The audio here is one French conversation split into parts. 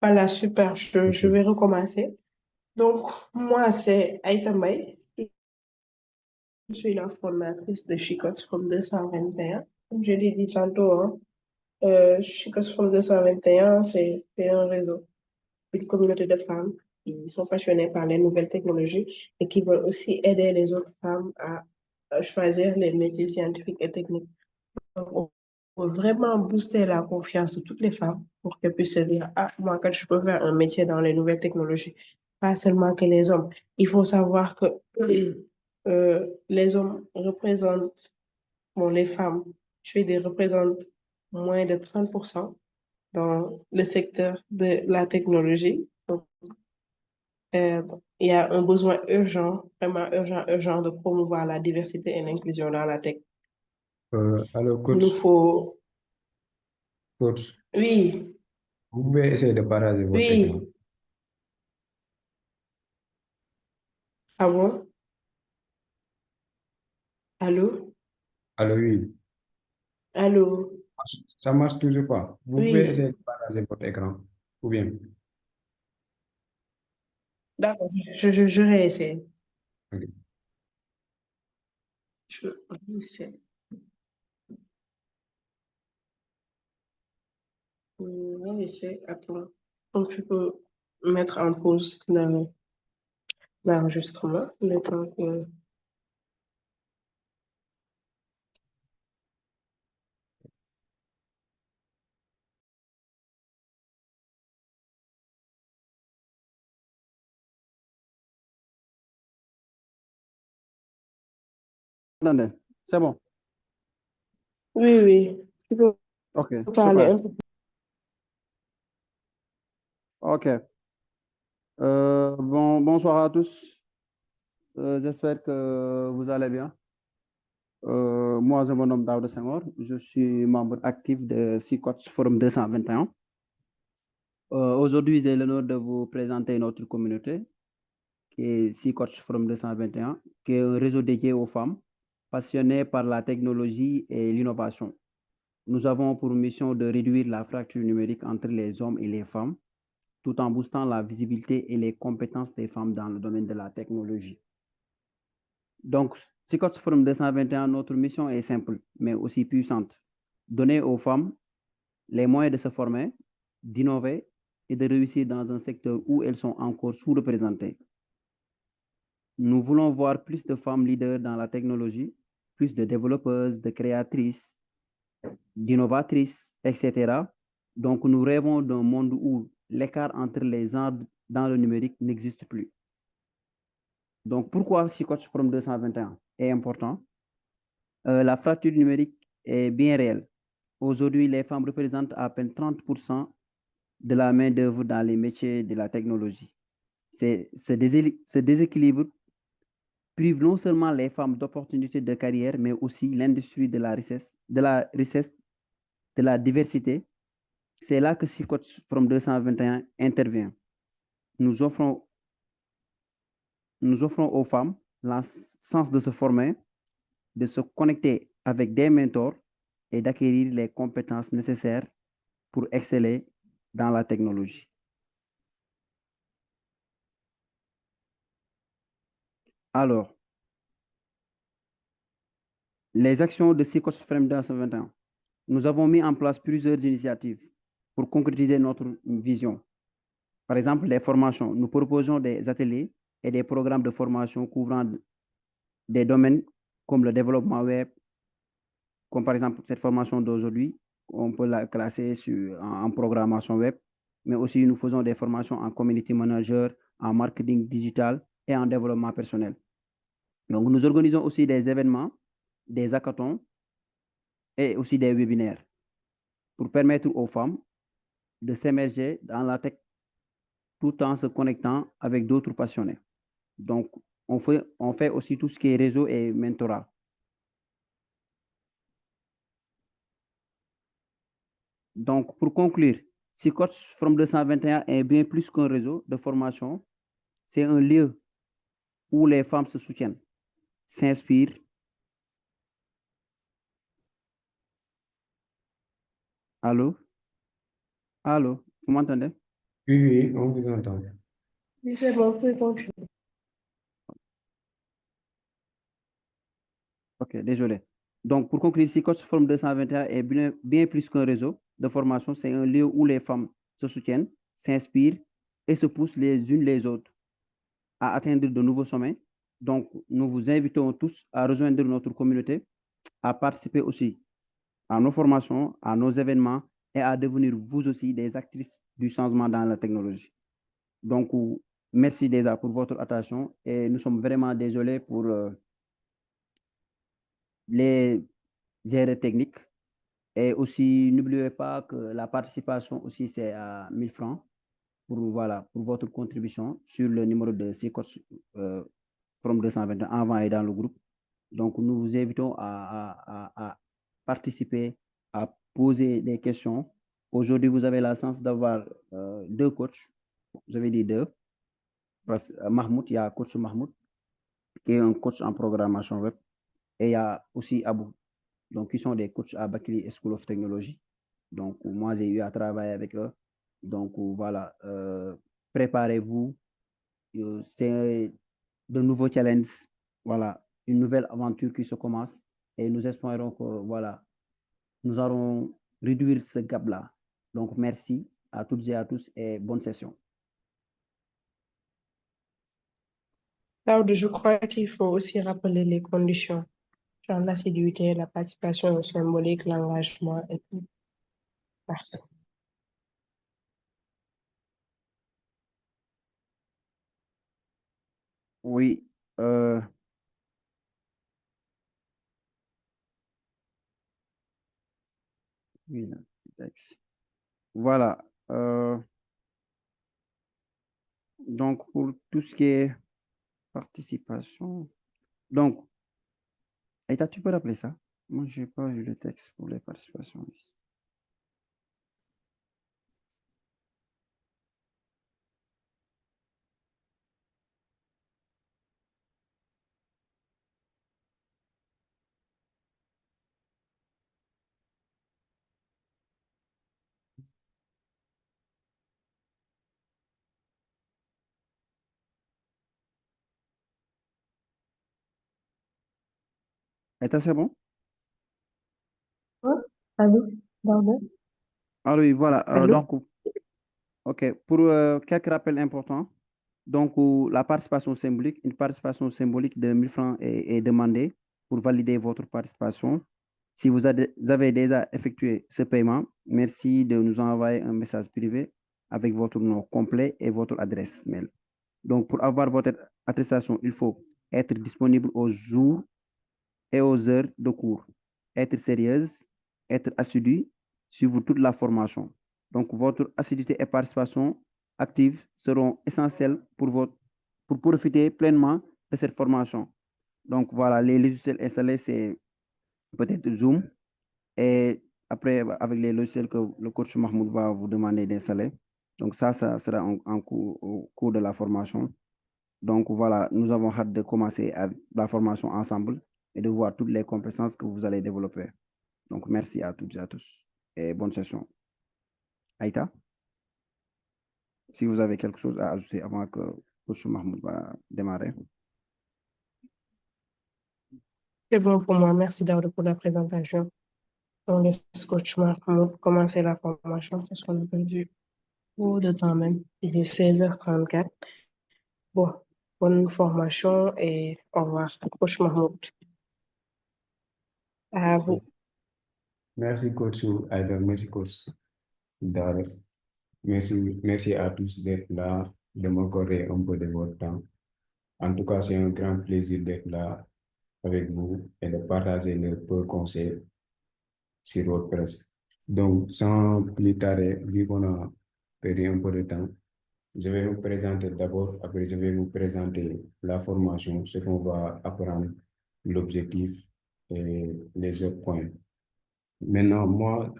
Voilà, super, je Ok. vais recommencer. Donc, moi, c'est Aïta Mbaye. Je suis la fondatrice de Chicots from 221. Comme je l'ai dit tantôt, hein, Chicots from 221, c'est un réseau, une communauté de femmes qui sont passionnées par les nouvelles technologies et qui veulent aussi aider les autres femmes à choisir les métiers scientifiques et techniques. Donc, on veut vraiment booster la confiance de toutes les femmes pour qu'elles puissent se dire, ah, moi, quand je peux faire un métier dans les nouvelles technologies, pas seulement que les hommes. Il faut savoir que les hommes représentent, bon, les femmes, je vais dire, représentent moins de 30% dans le secteur de la technologie. Donc, euh, il y a un besoin urgent, vraiment urgent, urgent de promouvoir la diversité et l'inclusion dans la tech. Alors, Il nous coach, faut, coach, oui, vous pouvez essayer de partager votre écran. oui, ah bon? Allô? Alors, oui, Allô? ça marche toujours pas. Vous pouvez essayer Oui, de partager votre écran. Ou bien. d'accord, je réessaye. Ok. Je réessaye. Je réessaye, attends. Donc, tu peux mettre en pause l'enregistrement, le temps que... Attendez, c'est bon. Oui, oui, tu peux Ok, parler super. un peu. Ok. Bonsoir à tous. J'espère que vous allez bien. Moi, je me nomme Daouda Senghor. Je suis membre actif de SICOTS Forum 221. Aujourd'hui, j'ai l'honneur de vous présenter notre communauté, qui est SICOTS Forum 221, qui est un réseau dédié aux femmes passionnées par la technologie et l'innovation. Nous avons pour mission de réduire la fracture numérique entre les hommes et les femmes, tout en boostant la visibilité et les compétences des femmes dans le domaine de la technologie. Donc, Psychots Forum 221, notre mission est simple, mais aussi puissante. Donner aux femmes les moyens de se former, d'innover et de réussir dans un secteur où elles sont encore sous-représentées. Nous voulons voir plus de femmes leaders dans la technologie, plus de développeuses, de créatrices, d'innovatrices, etc. Donc, nous rêvons d'un monde où l'écart entre les genres dans le numérique n'existe plus. Donc, pourquoi Psychots Prom 221 est important? La fracture numérique est bien réelle. Aujourd'hui, les femmes représentent à peine 30% de la main-d'œuvre dans les métiers de la technologie. Ce déséquilibre prive non seulement les femmes d'opportunités de carrière, mais aussi l'industrie de la diversité. C'est là que Psychots From 221 intervient. Nous offrons, nous offrons aux femmes la chance de se former, de se connecter avec des mentors et d'acquérir les compétences nécessaires pour exceller dans la technologie. Alors, les actions de Psychos Frame 221. Nous avons mis en place plusieurs initiatives pour concrétiser notre vision. Par exemple, les formations. Nous proposons des ateliers et des programmes de formation couvrant des domaines comme le développement web, comme par exemple cette formation d'aujourd'hui, on peut la classer en programmation web, mais aussi nous faisons des formations en community manager, en marketing digital et en développement personnel. Donc, nous organisons aussi des événements, des hackathons et aussi des webinaires pour permettre aux femmes de s'émerger dans la tech tout en se connectant avec d'autres passionnés. Donc, on fait aussi tout ce qui est réseau et mentorat. Donc, pour conclure, Psychots From 221 est bien plus qu'un réseau de formation. C'est un lieu où les femmes se soutiennent, s'inspirent. Allô? Allô? Vous m'entendez? Oui, oui, on vous entend. Oui, c'est bon, vous pouvez continuer. Ok, désolé. Donc, pour conclure, ici, Coach Forum 221 est bien plus qu'un réseau de formation. C'est un lieu où les femmes se soutiennent, s'inspirent et se poussent les unes les autres à atteindre de nouveaux sommets. Donc, nous vous invitons tous à rejoindre notre communauté, à participer aussi à nos formations, à nos événements et à devenir vous aussi des actrices du changement dans la technologie. Donc, merci déjà pour votre attention et nous sommes vraiment désolés pour les erreurs techniques. Et aussi, n'oubliez pas que la participation aussi, c'est à 1000 francs pour, voilà, pour votre contribution sur le numéro de CICOS From 221 avant et dans le groupe. Donc, nous vous invitons à participer, à poser des questions. Aujourd'hui, vous avez la chance d'avoir deux coachs. Vous avez dit deux. Parce que Mahmoud, il y a coach Mahmoud, qui est un coach en programmation web. Et il y a aussi Abou, donc qui sont des coachs à Bakili School of Technology. Donc, moi, j'ai eu à travailler avec eux. Donc, voilà, préparez-vous. C'est de nouveaux challenges. Voilà, une nouvelle aventure qui se commence. Et nous espérons que, voilà, nous allons réduire ce gap-là. Donc, merci à toutes et à tous et bonne session. Claude, je crois qu'il faut aussi rappeler les conditions. Genre l'assiduité, la participation symbolique, l'engagement et tout. Merci. Oui. Oui, voilà. Donc, pour tout ce qui est participation. Donc, Aïta, tu peux rappeler ça? Moi, je n'ai pas vu le texte pour les participations. Aïta, c'est bon? Hein? Allô? Pardon? Ah oui, voilà. Allô? Donc, OK. Pour quelques rappels importants, donc la participation symbolique, une participation symbolique de 1000 francs est demandée pour valider votre participation. Si vous avez déjà effectué ce paiement, merci de nous envoyer un message privé avec votre nom complet et votre adresse mail. Donc, pour avoir votre attestation, il faut être disponible aux jours et aux heures de cours, être sérieuse, être assidu, suivre toute la formation. Donc, votre assiduité et participation active seront essentielles pour profiter pleinement de cette formation. Donc, voilà, les logiciels installés, c'est peut-être Zoom et après, avec les logiciels que le coach Mahmoud va vous demander d'installer. Donc, ça sera au cours de la formation. Donc, voilà, nous avons hâte de commencer la formation ensemble et de voir toutes les compétences que vous allez développer. Donc, merci à toutes et à tous et bonne session. Aïta, si vous avez quelque chose à ajouter avant que coach Mahmoud va démarrer. C'est bon pour moi. Merci Daoud pour la présentation. On laisse coach Mahmoud commencer la formation parce qu'on a perdu beaucoup de temps même. Il est 16h34. Bon, bonne formation et au revoir. Coach Mahmoud. À vous. Merci, coach Aïda. Merci, coach Dar. Merci à tous d'être là, de m'accorder un peu de votre temps. En tout cas, c'est un grand plaisir d'être là avec vous et de partager les peu conseils sur WordPress. Donc, sans plus tarder, vu qu'on a perdu un peu de temps, je vais vous présenter d'abord, après je vais vous présenter la formation, ce qu'on va apprendre, l'objectif et les autres points. Maintenant, moi,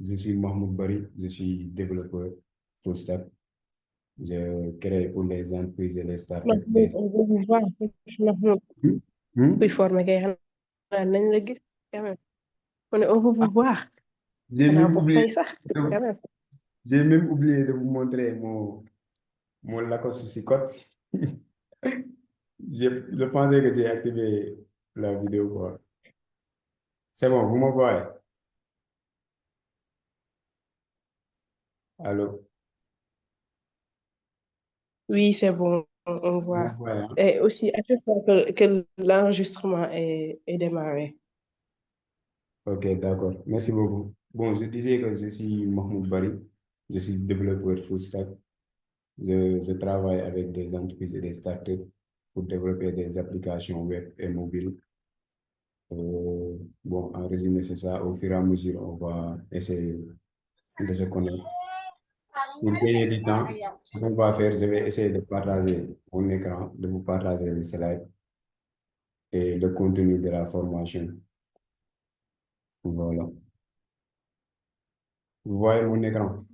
je suis Mahmoud Bari, je suis développeur full stack. Je crée pour les entreprises et les startups Mahmoud, on veut vous voir. Coach Mahmoud. Puis former kay xanaa nañ la gis quand même. On est on veut vous voir. J'ai Xanaa même pour oublié. tey sax quand même. J'ai même oublié de vous montrer mon Lacoste Cicotte. Je pensais que j'ai activé la vidéo, quoi. C'est bon, vous me voyez? Allô? Oui, c'est bon, on Vous me voit. voyez, hein? Et aussi, à chaque fois que l'enregistrement est démarré. Ok, d'accord. Merci beaucoup. Bon, je disais que je suis Mahmoud Bari. Je suis développeur full stack. Je travaille avec des entreprises et des startups pour développer des applications web et mobiles. Bon, en résumé, c'est ça. Au fur et à mesure, on va essayer de se connaître. Pour gagner du temps, ce qu'on va faire, je vais essayer de partager mon écran, de vous partager les slides et le contenu de la formation. Voilà. Vous voyez mon écran?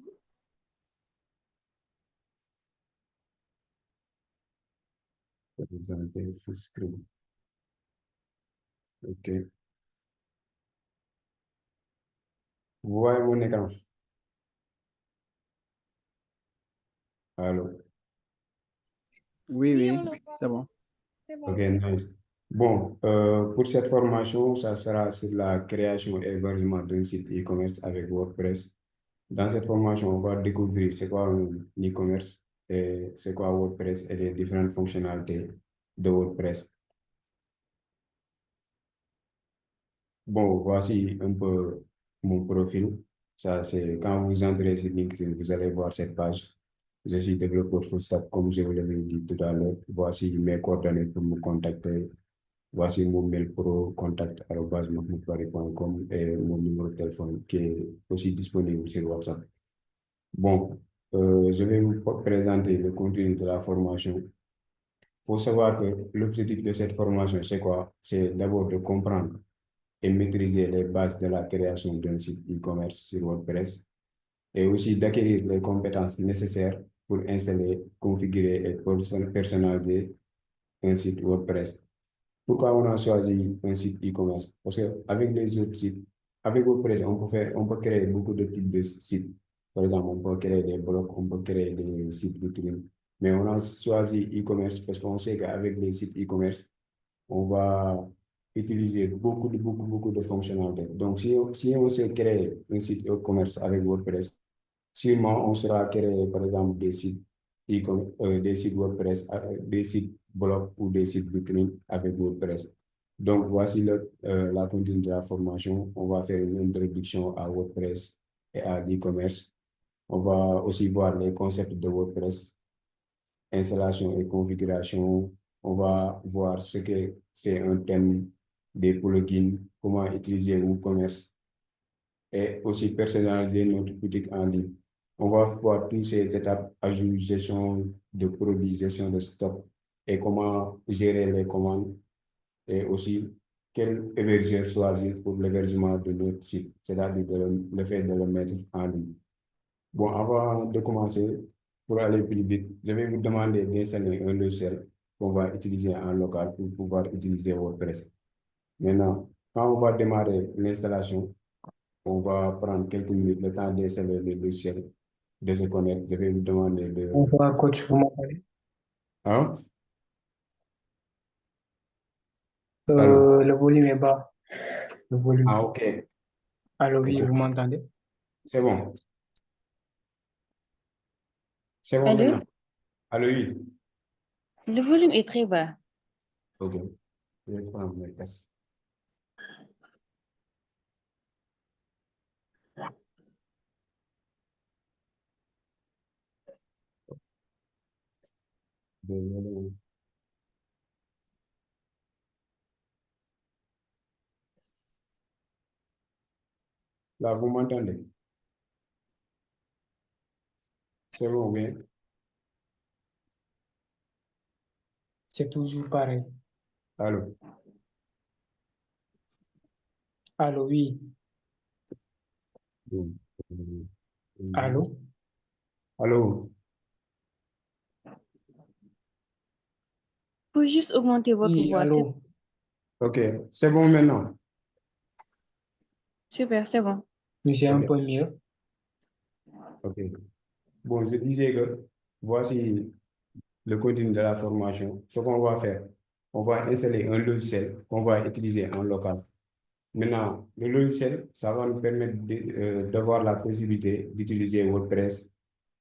Présenter full screen. OK. Vous voyez mon écran? Allô? Oui, oui, c'est bon. OK, nice. Bon, pour cette formation, ça sera sur la création et hébergement d'un site e-commerce avec WordPress. Dans cette formation, on va découvrir c'est quoi un e-commerce et c'est quoi WordPress et les différentes fonctionnalités de WordPress. Bon, voici un peu mon profil. Ça, c'est quand vous entrez sur LinkedIn, vous allez voir cette page. Je suis développeur full stack, comme je vous l'avais dit tout à l'heure. Voici mes coordonnées pour me contacter. Voici mon mail pro contact@mahmoudbari.com et mon numéro de téléphone qui est aussi disponible sur WhatsApp. Bon, je vais vous présenter le contenu de la formation. Il faut savoir que l'objectif de cette formation, c'est quoi? C'est d'abord de comprendre et maîtriser les bases de la création d'un site e-commerce sur WordPress et aussi d'acquérir les compétences nécessaires pour installer, configurer et personnaliser un site WordPress. Pourquoi on a choisi un site e-commerce? Parce qu'avec les autres sites, avec WordPress, on peut créer beaucoup de types de sites. Par exemple, on peut créer des blogs, on peut créer des sites vitrines. Mais on a choisi e-commerce parce qu'on sait qu'avec les sites e-commerce, on va utiliser beaucoup de fonctionnalités. Donc, si on sait créer un site e-commerce avec WordPress, sûrement on sera créer, par exemple, des sites WordPress, des sites blog ou des sites vitrines avec WordPress. Donc, voici la continue de la formation. On va faire une introduction à WordPress et à l'e-commerce. On va aussi voir les concepts de WordPress, installation et configuration. On va voir ce que c'est un thème, des plugins, comment utiliser WooCommerce et aussi personnaliser notre boutique en ligne. On va voir toutes ces étapes, ajout, gestion de produits, gestion de stock et comment gérer les commandes et aussi quel hébergeur choisir pour l'hébergement de notre site, c'est-à-dire le fait de le mettre en ligne. Bon, avant de commencer, pour aller plus vite, je vais vous demander d'installer un logiciel qu'on va utiliser en local pour pouvoir utiliser WordPress. Maintenant, quand on va démarrer l'installation, on va prendre quelques minutes, le temps d'installer le logiciel, de se connecter. Je vais vous demander de... Bonsoir, coach, vous m'entendez? Hein? Allô? Le volume est bas. Le volume. Ah, OK. Allô, oui, OK. vous m'entendez? C'est bon. C'est bon Allô? maintenant. Allô, oui. Le volume est très bas. OK. Je vais prendre mes casques. Désolé. Là, vous m'entendez? C'est bon, bien. C'est toujours pareil. Allô? Allô, oui. Bon. Allô? Allô? Faut juste augmenter votre Oui, voix. C'est allô. OK. C'est bon maintenant. super, c'est bon. Mais c'est un OK. peu mieux. Ok. Bon, je disais que voici le contenu de la formation. Ce qu'on va faire, on va installer un logiciel qu'on va utiliser en local. Maintenant, le logiciel, ça va nous permettre d'avoir la possibilité d'utiliser WordPress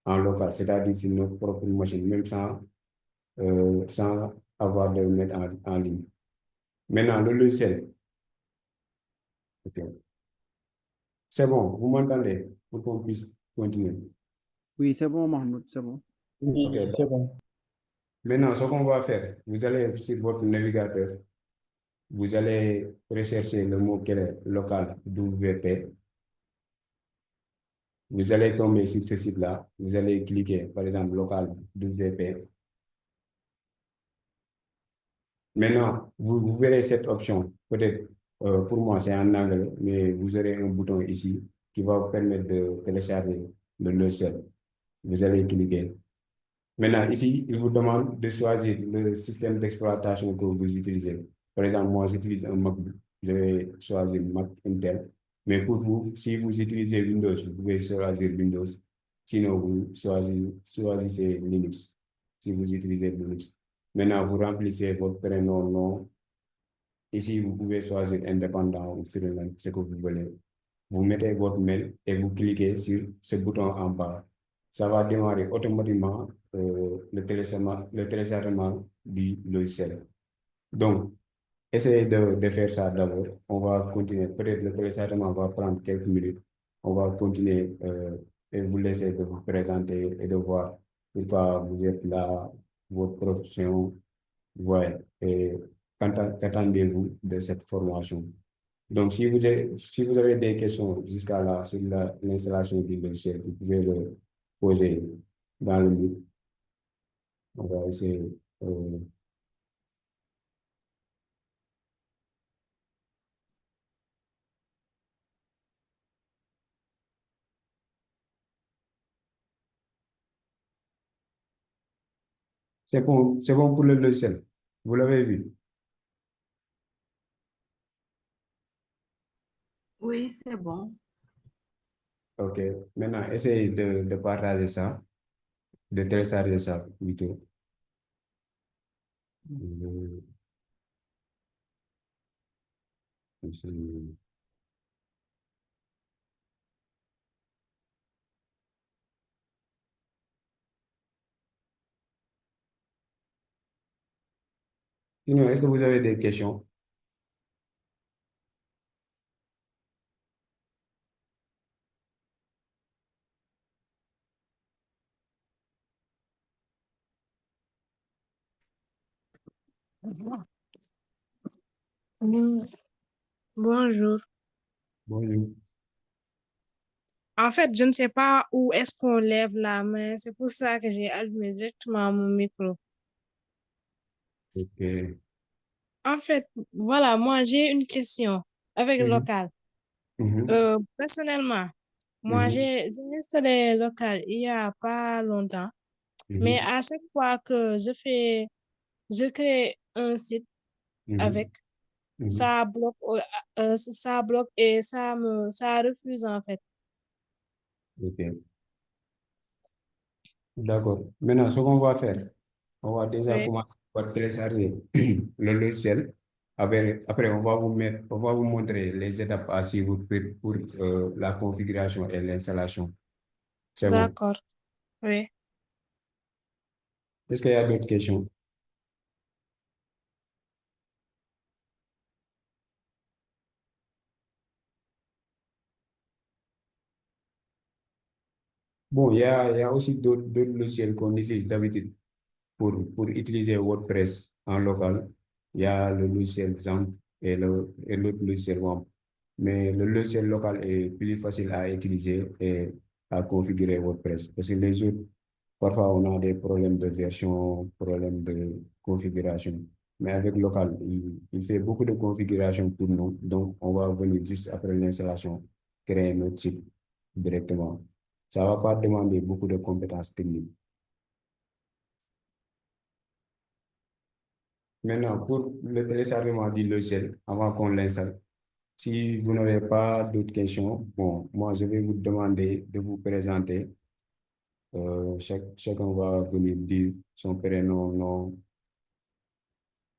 en local, c'est-à-dire sur notre propre machine, même sans avoir de le mettre en ligne. Maintenant, le logiciel, ok. C'est bon, vous m'entendez pour qu'on puisse continuer. Oui, c'est bon, Mahmoud, c'est bon. Oui, Ok, c'est bon. maintenant, ce qu'on va faire, vous allez sur votre navigateur, vous allez rechercher le mot-clé local WP. Vous allez tomber sur ce site-là. Vous allez cliquer, par exemple, local WP. Maintenant, vous verrez cette option. Peut-être pour moi, c'est en anglais, mais vous aurez un bouton ici qui va vous permettre de télécharger le logiciel. Vous allez cliquer. Maintenant, ici, il vous demande de choisir le système d'exploitation que vous utilisez. Par exemple, moi, j'utilise un MacBook. Je vais choisir Mac Intel. Mais pour vous, si vous utilisez Windows, vous pouvez choisir Windows. Sinon, vous choisissez Linux, si vous utilisez Linux. Maintenant, vous remplissez votre prénom, nom. Ici, vous pouvez choisir indépendant ou freelance, ce que vous voulez. Vous mettez votre mail et vous cliquez sur ce bouton en bas. Ça va démarrer automatiquement le téléchargement du logiciel. Donc, essayez de faire ça d'abord. On va continuer. Peut-être le téléchargement va prendre quelques minutes. On va continuer et vous laisser de vous présenter et de voir pourquoi vous êtes là, votre profession. Ouais. Et qu'attendez-vous de cette formation? Donc, si vous avez des questions jusqu'à là sur l'installation du logiciel, vous pouvez le poser dans le livre. On va essayer. C'est bon pour le logiciel. Vous l'avez vu? Oui, c'est bon. OK. Maintenant, essayez de partager ça, de télécharger ça plutôt. Euh, Sinon, est-ce que vous avez des questions? Mm, Bonjour. Bonjour. En fait, je ne sais pas où est-ce qu'on lève la main. C'est pour ça que j'ai allumé directement mon micro. OK. En fait, voilà, moi, j'ai une question avec Mhm, local. mhm, Personnellement, moi, mhm, j'ai installé local il y a pas longtemps, mais mhm, à chaque fois que je crée un site mhm, avec, mhm. ça bloque et ça refuse en fait. OK. D'accord. Maintenant, ce qu'on va faire, on va déjà Oui, commencer par télécharger le logiciel. Après, on va vous montrer les étapes à suivre pour la configuration et l'installation. C'est bon. d'accord. Oui. Est-ce qu'il y a d'autres questions? Bon, il y a aussi d'autres logiciels qu'on utilise d'habitude pour utiliser WordPress en local. Il y a le logiciel XAMPP et l'autre logiciel WAMP. Mais le logiciel local est plus facile à utiliser et à configurer WordPress. Parce que les autres, parfois, on a des problèmes de version, problèmes de configuration. Mais avec local, il fait beaucoup de configuration pour nous. Donc, on va venir juste après l'installation, créer notre site directement. Ça ne va pas demander beaucoup de compétences techniques. Maintenant, pour le téléchargement du logiciel, avant qu'on l'installe, si vous n'avez pas d'autres questions, bon, moi, je vais vous demander de vous présenter Chacun va venir dire son prénom, nom,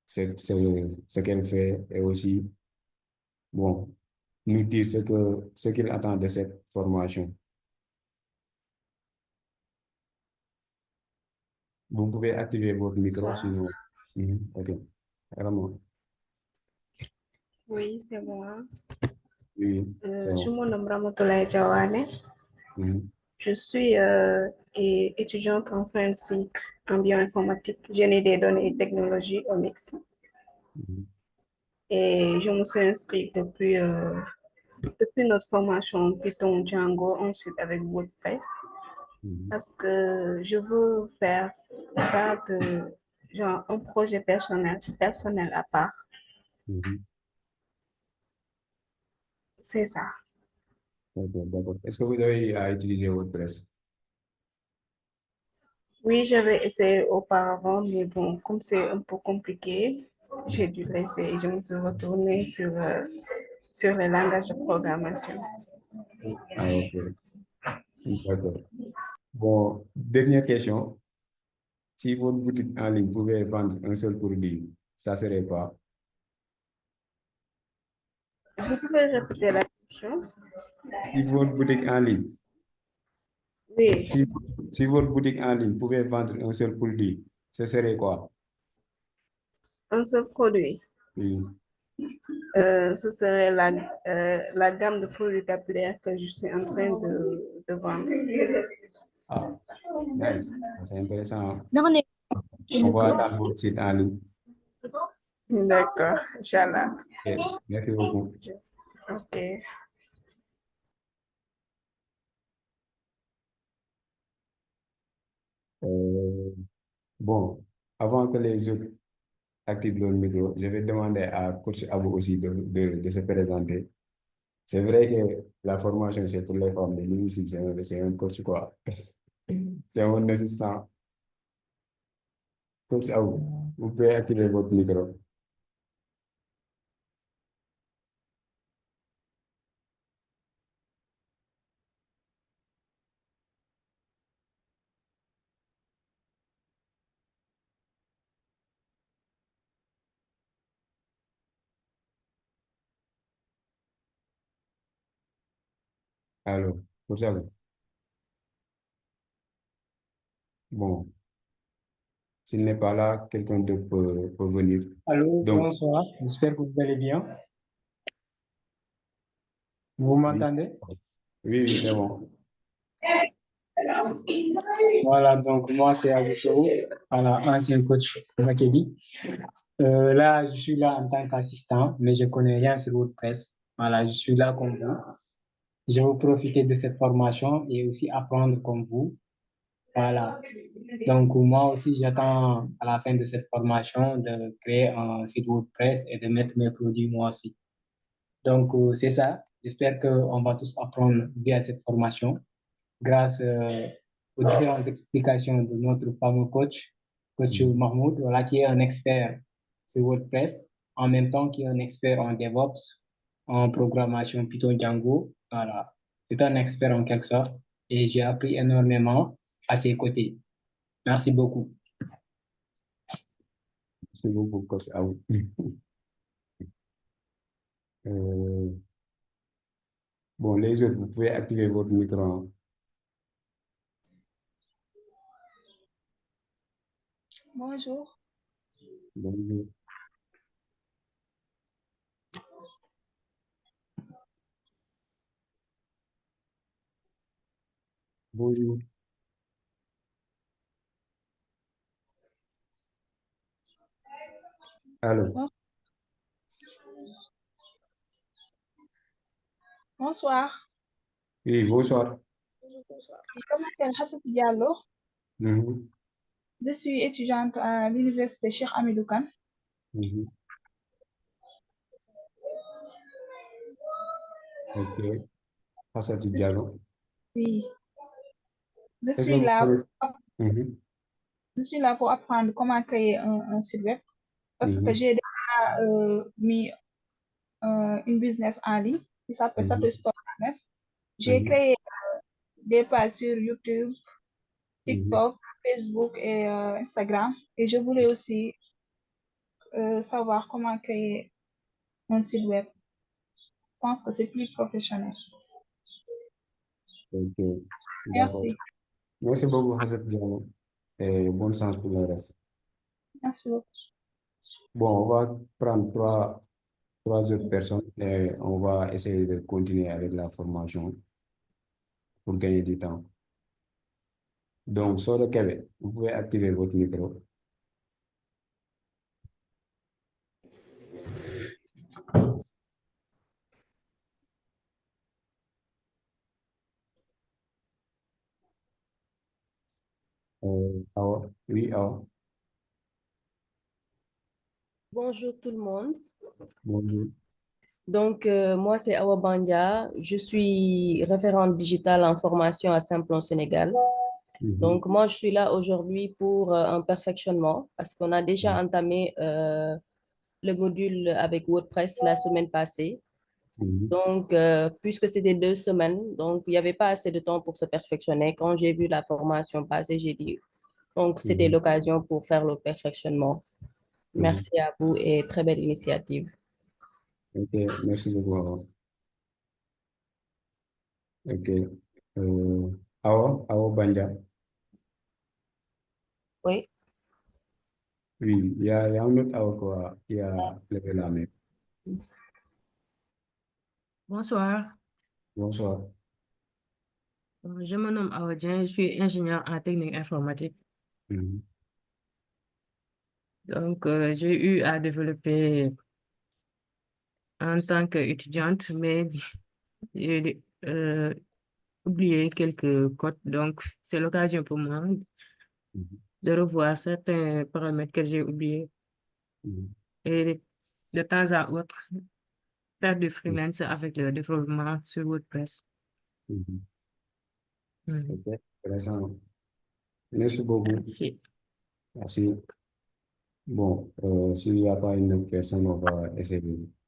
ce qu'elle fait et aussi, bon, nous dire ce qu'il attend de cette formation. Vous pouvez activer votre micro, Bonsoir. sinon. Ok. Vraiment. Oui, c'est moi. Oui, c'est Je bon. me nomme Ramatoulaye Diawane. Mhm. Je suis étudiante en fin de cycle en bioinformatique, génie des données et technologies au mix. Mhm. Et je me suis inscrite depuis notre formation Python Django, ensuite avec WordPress, Mhm. parce que je veux faire ça de genre un projet personnel à part. Mhm. C'est ça. D'accord, d'accord. Est-ce que vous avez à utiliser WordPress? Oui, j'avais essayé auparavant, mais bon, comme c'est un peu compliqué, j'ai dû laisser et je me suis retournée sur les langages de programmation. Ah, ok. D'accord. Bon, dernière question. Si votre boutique en ligne pouvait vendre un seul produit, ça serait quoi? Vous pouvez répéter la question? Si votre boutique en ligne, Oui, si, si votre boutique en ligne pouvait vendre un seul produit, ce serait quoi? un seul produit. Oui. Ce serait la gamme de produits capillaires que je suis en train de vendre. Ah, nice. C'est intéressant. Non, on est- On va attendre votre site en ligne. D'accord, Inch'Allah. Ok. Merci beaucoup. Ok. Euh, bon, avant que les autres activent leur micro, je vais demander à Coach Abou aussi de se présenter. C'est vrai que la formation, c'est pour les femmes, mais lui aussi, c'est un coach, quoi. C'est un assistant. Coach Abou, vous pouvez activer votre micro. Alors, Coach Abou, bon, s'il n'est pas là, quelqu'un d'autre peut venir. Allô, Donc, bonsoir. J'espère que vous allez bien. Vous oui, m'entendez? oui, oui, c'est bon. Voilà, donc moi, c'est Agusso, voilà, ancien coach Makedi. Là, je suis là en tant qu'assistant, mais je connais rien sur WordPress. Voilà, je suis là comme vous. Je veux profiter de cette formation et aussi apprendre comme vous. Voilà. Donc, moi aussi, j'attends à la fin de cette formation de créer un site WordPress et de mettre mes produits moi aussi. Donc, c'est ça. J'espère qu'on va tous apprendre via cette formation grâce aux différentes explications de notre fameux coach, coach Mahmoud, voilà, qui est un expert sur WordPress, en même temps qui est un expert en DevOps, en programmation Python Django. Voilà. C'est un expert en quelque sorte et j'ai appris énormément à ses côtés. Merci beaucoup. C'est beaucoup, Coach Abou. Euh, bon, les autres, vous pouvez activer votre micro. Bonjour. Bonjour. Bonjour. Allô? Bonsoir. Oui, bonsoir. Je m'appelle Hassatou Diallo. Mhm. Je suis étudiante à l'université Cheikh Hamidou Kane. Mhm. Ok. Hassatou Je suis- Diallo. Oui, je Est-ce que suis vous là, connaissez? Mhm. je suis là pour apprendre comment créer un site web parce que Mhm. j'ai déjà mis une business en ligne qui s'appelle Mhm. Store Business. J'ai Mhm. créé des pages sur YouTube TikTok, Facebook et Instagram. Et je voulais aussi savoir comment créer un site web. Je pense que c'est plus professionnel. Ok, d'accord. Merci. Merci beaucoup, Hassan Diallo, et bonne chance pour le reste. Merci beaucoup. Bon, on va prendre trois autres personnes et on va essayer de continuer avec la formation pour gagner du temps. Donc, sur le Québec, vous pouvez activer votre micro. Oui, Bonjour tout le monde. bonjour. Donc, moi, c'est Awa Bandia. Je suis référente digitale en formation à Simplon Sénégal. Donc, moi, je suis là aujourd'hui pour un perfectionnement parce qu'on a déjà entamé le module avec WordPress la semaine passée. Donc, puisque c'était 2 semaines, donc il n'y avait pas assez de temps pour se perfectionner. Quand j'ai vu la formation passer, j'ai dit, donc c'était l'occasion pour faire le perfectionnement. Merci à vous et très belle initiative. Ok, merci beaucoup. Ok. Awa Banja. Oui. Oui, il y a un autre Awa qui a levé la main. Bonsoir, Bonsoir. je me nomme Awadien, je suis ingénieur en technique informatique. Donc, j'ai eu à développer en tant qu'étudiante, mais j'ai oublié quelques codes. Donc, c'est l'occasion pour moi de revoir certains paramètres que j'ai oubliés et de temps à autre faire du freelance avec le développement sur WordPress. Ok, intéressant. Merci beaucoup. Merci. Merci. Bon, s'il n'y a pas une autre personne, on va essayer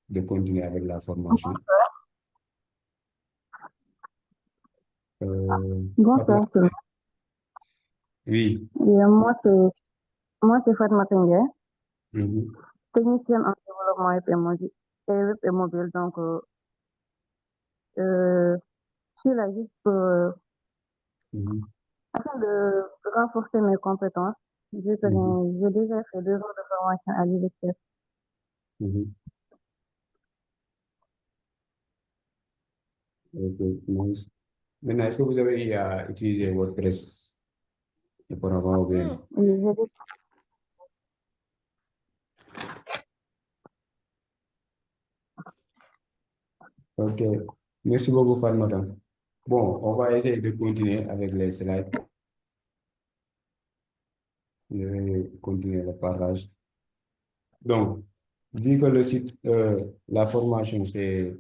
de continuer avec la formation. Bonsoir tout le monde. Oui. Moi, c'est Fatma Ndiaye, technicienne en développement web et mobile. Donc, je suis là juste pour, afin de renforcer mes compétences. J'ai déjà fait 2 ans de formation à l'université. Ok, nice. Maintenant, est-ce que vous avez eu à utiliser WordPress auparavant ou bien? Oui, j'ai déjà- Ok, merci beaucoup, Fatmata. Bon, on va essayer de continuer avec les slides. Je vais continuer le partage. Donc, vu que le site, la formation, c'est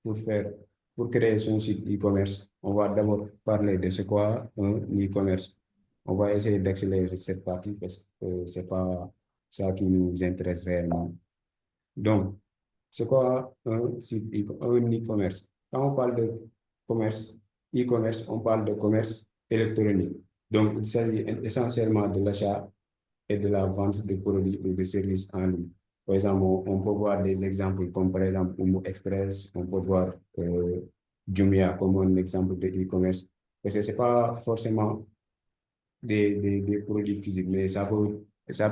pour faire, pour créer son site e-commerce, on va d'abord parler de ce qu'est un e-commerce. On va essayer d'accélérer cette partie parce que c'est pas ça qui nous intéresse réellement. Donc, c'est quoi un site un e-commerce? Quand on parle de commerce, e-commerce, on parle de commerce électronique. Donc, il s'agit essentiellement de l'achat et de la vente de produits ou de services en ligne. Par exemple, on peut voir des exemples comme par exemple Omo Express, on peut voir Jumia comme un exemple de e-commerce. Parce que ce n'est pas forcément des produits physiques, mais ça peut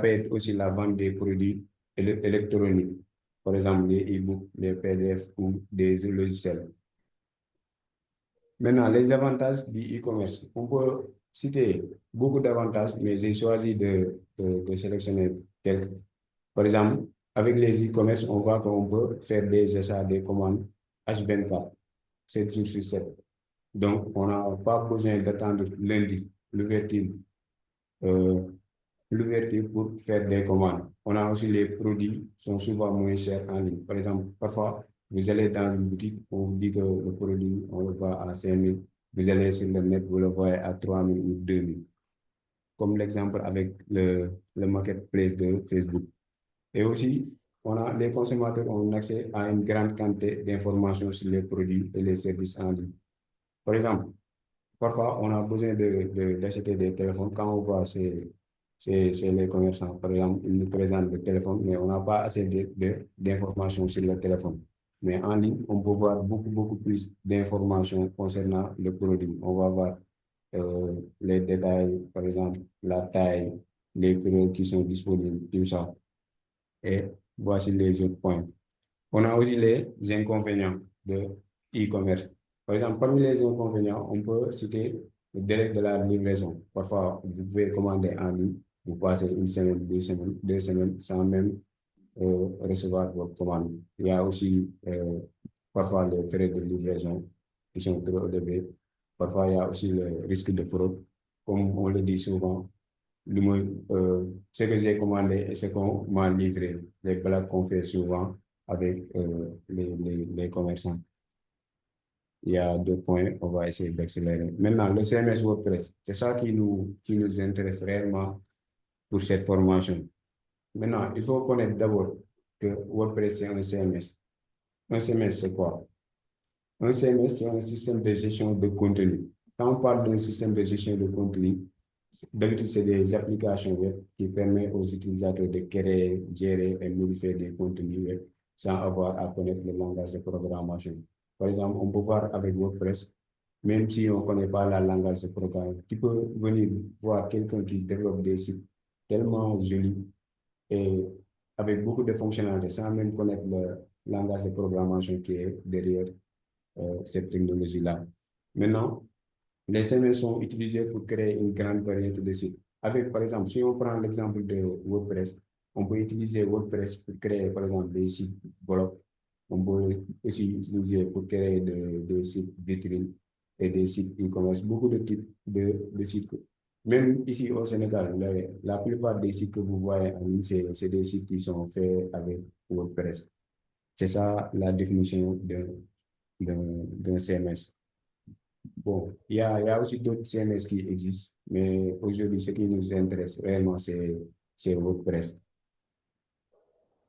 être aussi la vente des produits électroniques. Par exemple, des e-books, des PDF ou des logiciels. Maintenant, les avantages du e-commerce. On peut citer beaucoup d'avantages, mais j'ai choisi de sélectionner quelques. Par exemple, avec les e-commerce, on voit qu'on peut faire des achats, des commandes H24, 7 jours sur 7. Donc, on n'a pas besoin d'attendre lundi, l'ouverture pour faire des commandes. On a aussi les produits sont souvent moins chers en ligne. Par exemple, parfois, vous allez dans une boutique, on vous dit que le produit, on le voit à 5 000. Vous allez sur le net, vous le voyez à 3 000 ou 2 000. Comme l'exemple avec le marketplace de Facebook. Et aussi, les consommateurs ont accès à une grande quantité d'informations sur les produits et les services en ligne. Par exemple, parfois, on a besoin d'acheter des téléphones. Quand on voit chez les commerçants, par exemple, ils nous présentent le téléphone, mais on n'a pas assez d'informations sur le téléphone. Mais en ligne, on peut voir beaucoup plus d'informations concernant le produit. On va voir les détails, par exemple, la taille, les couleurs qui sont disponibles, tout ça. Et voici les autres points. On a aussi les inconvénients de e-commerce. Par exemple, parmi les inconvénients, on peut citer le délai de la livraison. Parfois, vous pouvez commander en ligne, vous passez une semaine, 2 semaines sans même recevoir votre commande. Il y a aussi parfois les frais de livraison qui sont trop élevés. Parfois, il y a aussi le risque de fraude. Comme on le dit souvent, ce que j'ai commandé et ce qu'on m'a livré, les blagues qu'on fait souvent avec les commerçants. Il y a 2 points, on va essayer d'accélérer. Maintenant, le CMS WordPress, c'est ça qui nous intéresse réellement pour cette formation. Maintenant, il faut connaître d'abord que WordPress, c'est un CMS. Un CMS, c'est quoi? Un CMS, c'est un système de gestion de contenu. Quand on parle d'un système de gestion de contenu, d'habitude, c'est des applications web qui permettent aux utilisateurs de créer, gérer et modifier des contenus web sans avoir à connaître le langage de programmation. Par exemple, on peut voir avec WordPress, même si on ne connaît pas le langage de programmation, tu peux venir voir quelqu'un qui développe des sites tellement jolis et avec beaucoup de fonctionnalités sans même connaître le langage de programmation qui est derrière cette technologie-là. Maintenant, les CMS sont utilisés pour créer une grande variété de sites. Avec, par exemple, si on prend l'exemple de WordPress, on peut utiliser WordPress pour créer, par exemple, des sites blogs. On peut aussi utiliser pour créer des sites vitrines et des sites e-commerce. Beaucoup de types de sites. Même ici au Sénégal, la plupart des sites que vous voyez en ligne, c'est des sites qui sont faits avec WordPress. C'est ça la définition d'un CMS. Bon, il y a aussi d'autres CMS qui existent, mais aujourd'hui, ce qui nous intéresse réellement, c'est WordPress.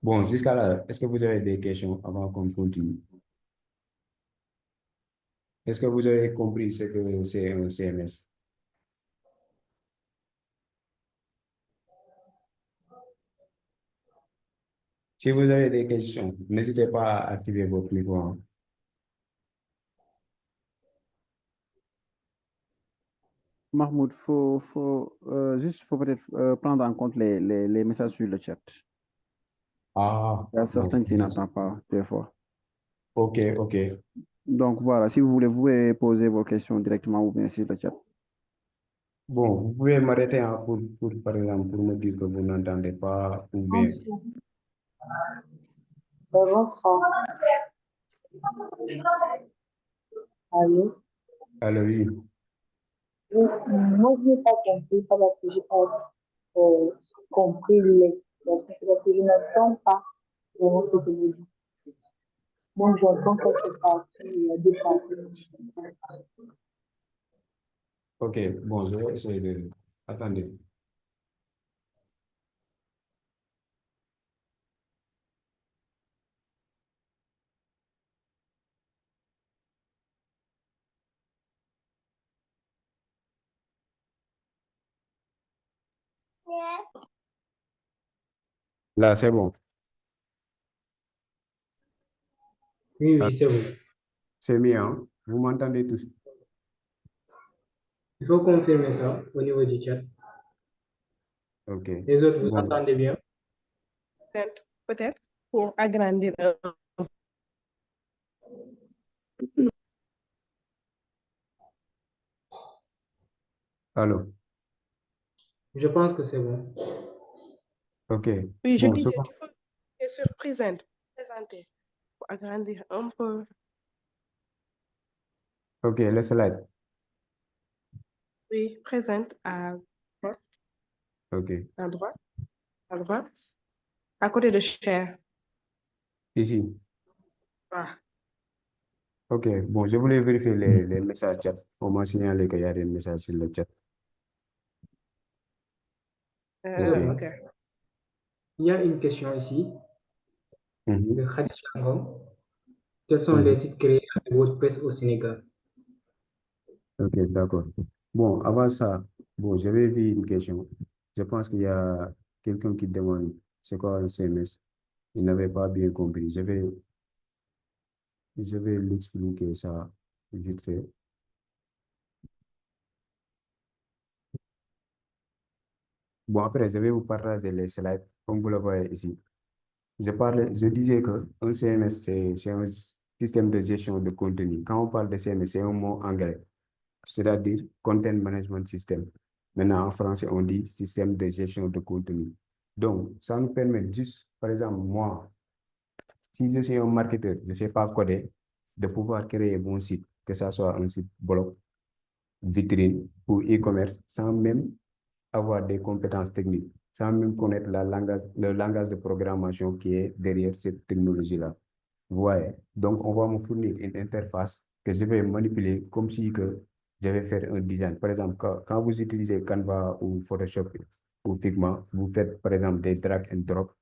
Bon, jusqu'à là, est-ce que vous avez des questions avant qu'on continue? Est-ce que vous avez compris ce que c'est un CMS? Si vous avez des questions, n'hésitez pas à activer votre micro, hein. Mahmoud, faut peut-être prendre en compte les messages sur le chat. Ah, Il y a certains qui n'entendent pas des fois. ok. Donc voilà, si vous voulez, vous pouvez poser vos questions directement ou bien sur le chat. Bon, vous pouvez m'arrêter hein, par exemple, pour me dire que vous n'entendez pas ou bien. Allô? Allô, oui. Moi, je n'ai pas compris ça parce que je n'ai pas compris l'explication, parce que je n'entends pas vraiment ce que vous dites. Moi, j'entends quelque partie, deux parties. Ok, bon, je vais essayer de... Attendez. Là, c'est bon. Oui, c'est bon. C'est bien, hein? Vous m'entendez tous? Il faut confirmer ça au niveau du chat. Ok. Les autres, vous Bon. entendez bien? Peut-être pour agrandir un Allô? Je pense que c'est bon. Ok. Oui, je Bon, disais, tu peux être sur présenter pour agrandir un peu. Ok, le slide. Oui, présente à droite, Ok. à droite, à côté de share. Ici. Ah, Ok, bon, je voulais vérifier les messages chat. On m'a signalé qu'il y a des messages sur le chat. ok. Il y a une question ici de Khadija Ngom. Quels sont les Mhm. sites créés avec WordPress au Sénégal? Ok, d'accord. Bon, avant ça, bon, j'avais vu une question. Je pense qu'il y a quelqu'un qui demande c'est quoi un CMS. Il n'avait pas bien compris. Je vais l'expliquer ça vite fait. Bon, après, je vais vous partager les slides, comme vous le voyez ici. Je disais que un CMS, c'est un système de gestion de contenu. Quand on parle de CMS, c'est un mot anglais, c'est-à-dire Content Management System. Maintenant, en français, on dit système de gestion de contenu. Donc, ça nous permet juste, par exemple, moi, si je suis un marketeur, je ne sais pas coder, de pouvoir créer mon site, que ce soit un site blog, vitrine ou e-commerce, sans même avoir des compétences techniques, sans même connaître le langage de programmation qui est derrière cette technologie-là. Vous voyez? Donc, on va me fournir une interface que je vais manipuler comme si que je vais faire un design. Par exemple, quand vous utilisez Canva ou Photoshop ou Figma, vous faites par exemple des drag and drop,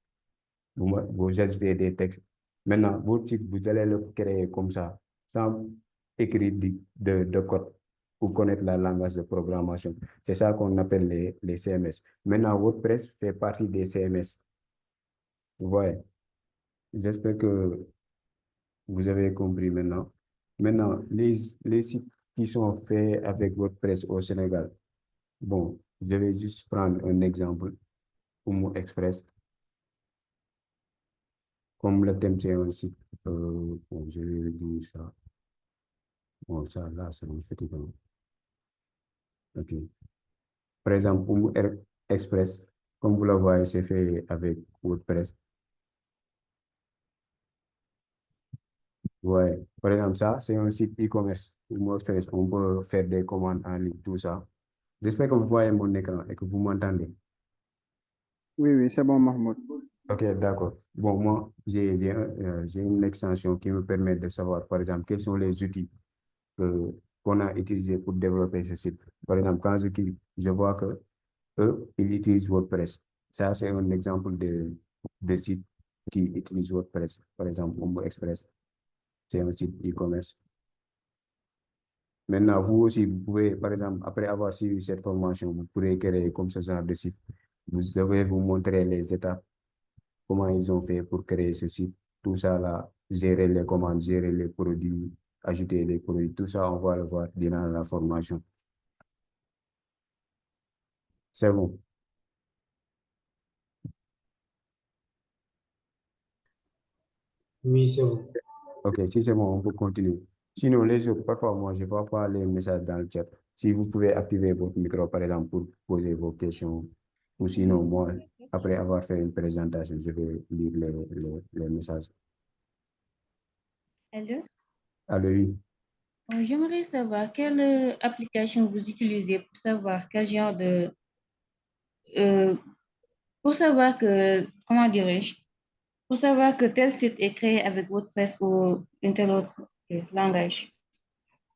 vous ajoutez des textes. Maintenant, votre site, vous allez le créer comme ça, sans écrire de code pour connaître la langage de programmation. C'est ça qu'on appelle les CMS. Maintenant, WordPress fait partie des CMS. Vous voyez? J'espère que vous avez compris maintenant. Maintenant, les sites qui sont faits avec WordPress au Sénégal. Bon, je vais juste prendre un exemple, Oumou Express. Comme le thème, c'est un site, bon, je vais dire ça. Bon, ça, là, c'est un fatigant. OK. Par exemple, Oumou Express, comme vous le voyez, c'est fait avec WordPress. Ouais. Par exemple, ça, c'est un site e-commerce. Oumou Express, on peut faire des commandes en ligne, tout ça. J'espère que vous voyez mon écran et que vous m'entendez. Oui, oui, c'est bon, Mahmoud. OK, d'accord. Bon, moi, j'ai une extension qui me permet de savoir, par exemple, quels sont les outils qu'on a utilisés pour développer ce site. Par exemple, quand je clique, je vois que eux, ils utilisent WordPress. Ça, c'est un exemple de site qui utilise WordPress. Par exemple, Oumou Express, c'est un site e-commerce. Maintenant, vous aussi, vous pouvez, par exemple, après avoir suivi cette formation, vous pourrez créer comme ce genre de site. Vous devez vous montrer les étapes, comment ils ont fait pour créer ce site. Tout ça là, gérer les commandes, gérer les produits, ajouter les produits, tout ça, on va le voir durant la formation. C'est bon. Oui, c'est bon. OK, si c'est bon, on peut continuer. Sinon, les autres, parfois, moi, je ne vois pas les messages dans le chat. Si vous pouvez activer votre micro, par exemple, pour poser vos questions, ou sinon, moi, après avoir fait une présentation, je vais lire les messages. Allô? Allô, oui. J'aimerais savoir quelle application vous utilisez pour savoir quel genre de... pour savoir que, comment dirais-je, pour savoir que tel site est créé avec WordPress ou un tel autre langage.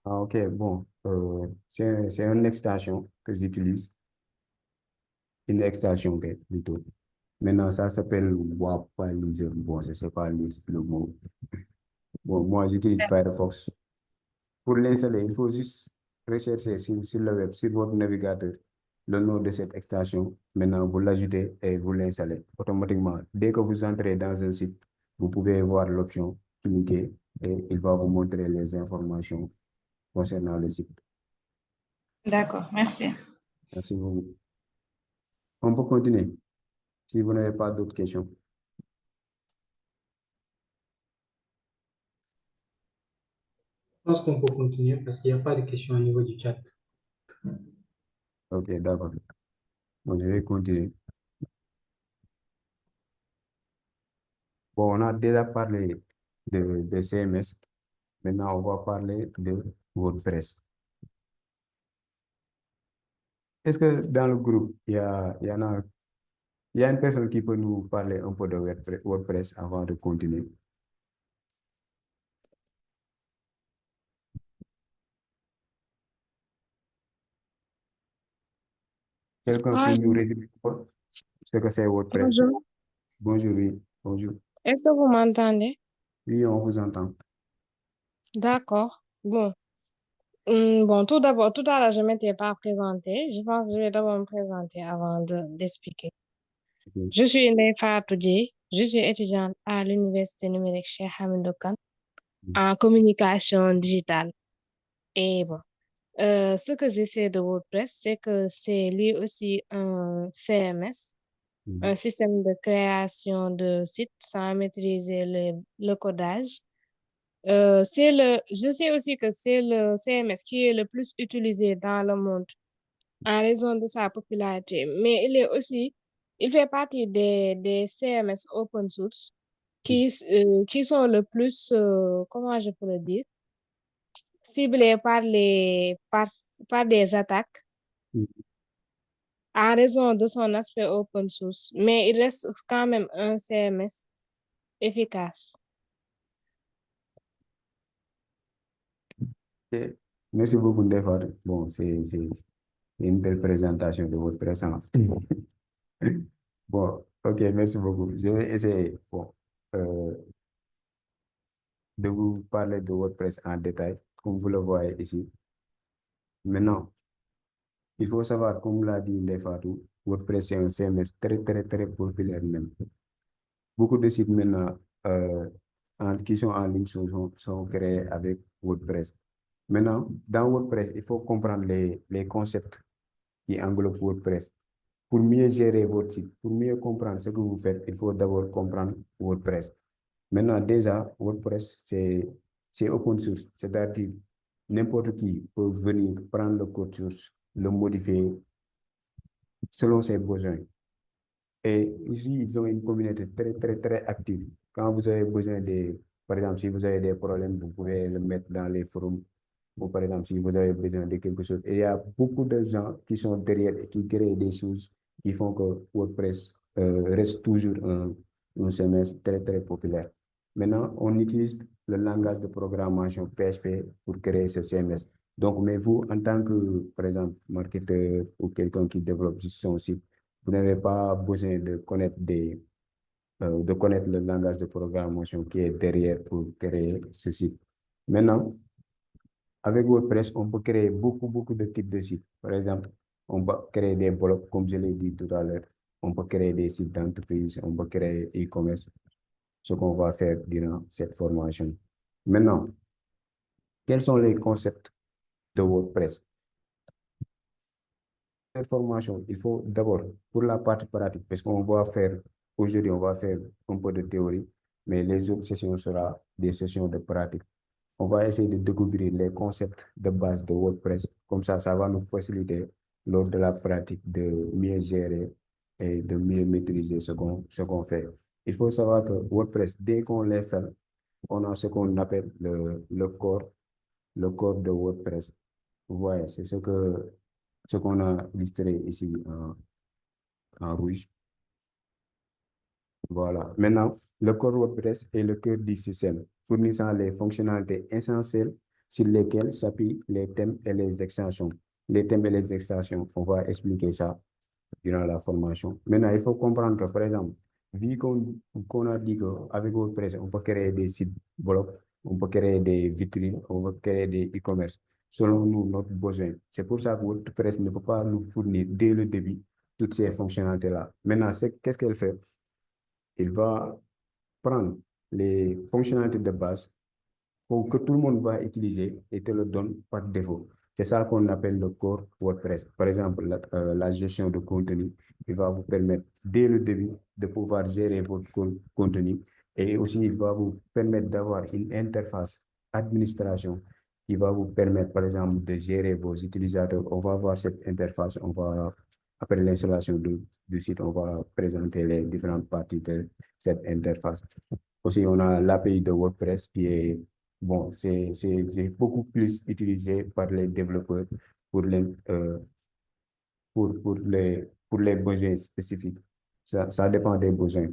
Ah, OK, bon. C'est une extension que j'utilise. Une extension, plutôt. Maintenant, ça s'appelle Wapalizer. Bon, je ne sais pas le mot. Bon, moi, j'utilise Firefox. Pour l'installer, il faut juste rechercher sur le web, sur votre navigateur, le nom de cette extension. Maintenant, vous l'ajoutez et vous l'installez automatiquement. Dès que vous entrez dans un site, vous pouvez voir l'option cliquer et il va vous montrer les informations concernant le site. D'accord, merci. Merci beaucoup. On peut continuer si vous n'avez pas d'autres questions. Je pense qu'on peut continuer parce qu'il n'y a pas de questions au niveau du chat. OK, d'accord. Bon, je vais continuer. Bon, on a déjà parlé de CMS. Maintenant, on va parler de WordPress. Est-ce que dans le groupe, il y a une personne qui peut nous parler un peu de WordPress avant de continuer? Quelqu'un peut nous résumer ce que c'est WordPress? Bonjour. Bonjour, oui. Bonjour. Est-ce que vous m'entendez? Oui, on vous entend. D'accord. Bon. Bon, tout d'abord, tout à l'heure, je ne m'étais pas présentée. Je pense que je vais d'abord me présenter avant d'expliquer. Ok. Je suis Ndeye Fatou Dieye. Je suis étudiante à l'Université numérique Cheikh Hamidou Kane en communication digitale. Et bon, ce que je sais de WordPress, c'est que c'est lui aussi un CMS, un système de création de sites sans maîtriser le codage. Je sais aussi que c'est le CMS qui est le plus utilisé dans le monde en raison de sa popularité, mais il fait partie des CMS open source qui sont le plus, comment je pourrais dire, ciblés par des attaques en raison de son aspect open source, mais il reste quand même un CMS efficace. Ok. Merci beaucoup, Ndefar. Bon, c'est une belle présentation de votre présence. Bon, ok, merci beaucoup. Je vais essayer de vous parler de WordPress en détail, comme vous le voyez ici. Maintenant, il faut savoir, comme l'a dit Ndefatou, WordPress est un CMS très, très, très populaire même. Beaucoup de sites maintenant qui sont en ligne sont créés avec WordPress. Maintenant, dans WordPress, il faut comprendre les concepts qui englobent WordPress. Pour mieux gérer votre site, pour mieux comprendre ce que vous faites, il faut d'abord comprendre WordPress. Maintenant, déjà, WordPress, c'est open source, c'est-à-dire n'importe qui peut venir prendre le code source, le modifier selon ses besoins. Et ici, ils ont une communauté très, très, très active. Quand vous avez besoin par exemple, si vous avez des problèmes, vous pouvez le mettre dans les forums. Ou par exemple, si vous avez besoin de quelque chose. Et il y a beaucoup de gens qui sont derrière et qui créent des choses qui font que WordPress reste toujours un CMS très, très populaire. Maintenant, on utilise le langage de programmation PHP pour créer ce CMS. Donc, mais vous, en tant que, par exemple, marketeur ou quelqu'un qui développe son site, vous n'avez pas besoin de connaître le langage de programmation qui est derrière pour créer ce site. Maintenant, avec WordPress, on peut créer beaucoup, beaucoup de types de sites. Par exemple, on peut créer des blogs, comme je l'ai dit tout à l'heure. On peut créer des sites d'entreprise, on peut créer e-commerce, ce qu'on va faire durant cette formation. Maintenant, quels sont les concepts de WordPress? Cette formation, il faut d'abord, pour la partie pratique, parce qu'on va faire, aujourd'hui, on va faire un peu de théorie, mais les autres sessions seront des sessions de pratique. On va essayer de découvrir les concepts de base de WordPress. Comme ça va nous faciliter lors de la pratique de mieux gérer et de mieux maîtriser ce qu'on fait. Il faut savoir que WordPress, dès qu'on l'installe, on a ce qu'on appelle le corps de WordPress. Vous voyez, c'est ce qu'on a illustré ici en rouge. Voilà. Maintenant, le corps WordPress est le cœur du système, fournissant les fonctionnalités essentielles sur lesquelles s'appuient les thèmes et les extensions. Les thèmes et les extensions, on va expliquer ça durant la formation. Maintenant, il faut comprendre que, par exemple, vu qu'on a dit qu'avec WordPress, on peut créer des sites blogs, on peut créer des vitrines, on peut créer des e-commerce, selon nous, notre besoin. C'est pour ça que WordPress ne peut pas nous fournir dès le début toutes ces fonctionnalités-là. Maintenant, qu'est-ce qu'elle fait? Il va prendre les fonctionnalités de base que tout le monde va utiliser et te le donne par défaut. C'est ça qu'on appelle le corps WordPress. Par exemple, la gestion de contenu, il va vous permettre dès le début de pouvoir gérer votre contenu et aussi il va vous permettre d'avoir une interface administration qui va vous permettre, par exemple, de gérer vos utilisateurs. On va voir cette interface, après l'installation du site, on va présenter les différentes parties de cette interface. Aussi, on a l'API de WordPress qui est, bon, c'est beaucoup plus utilisé par les développeurs pour les besoins spécifiques. Ça dépend des besoins.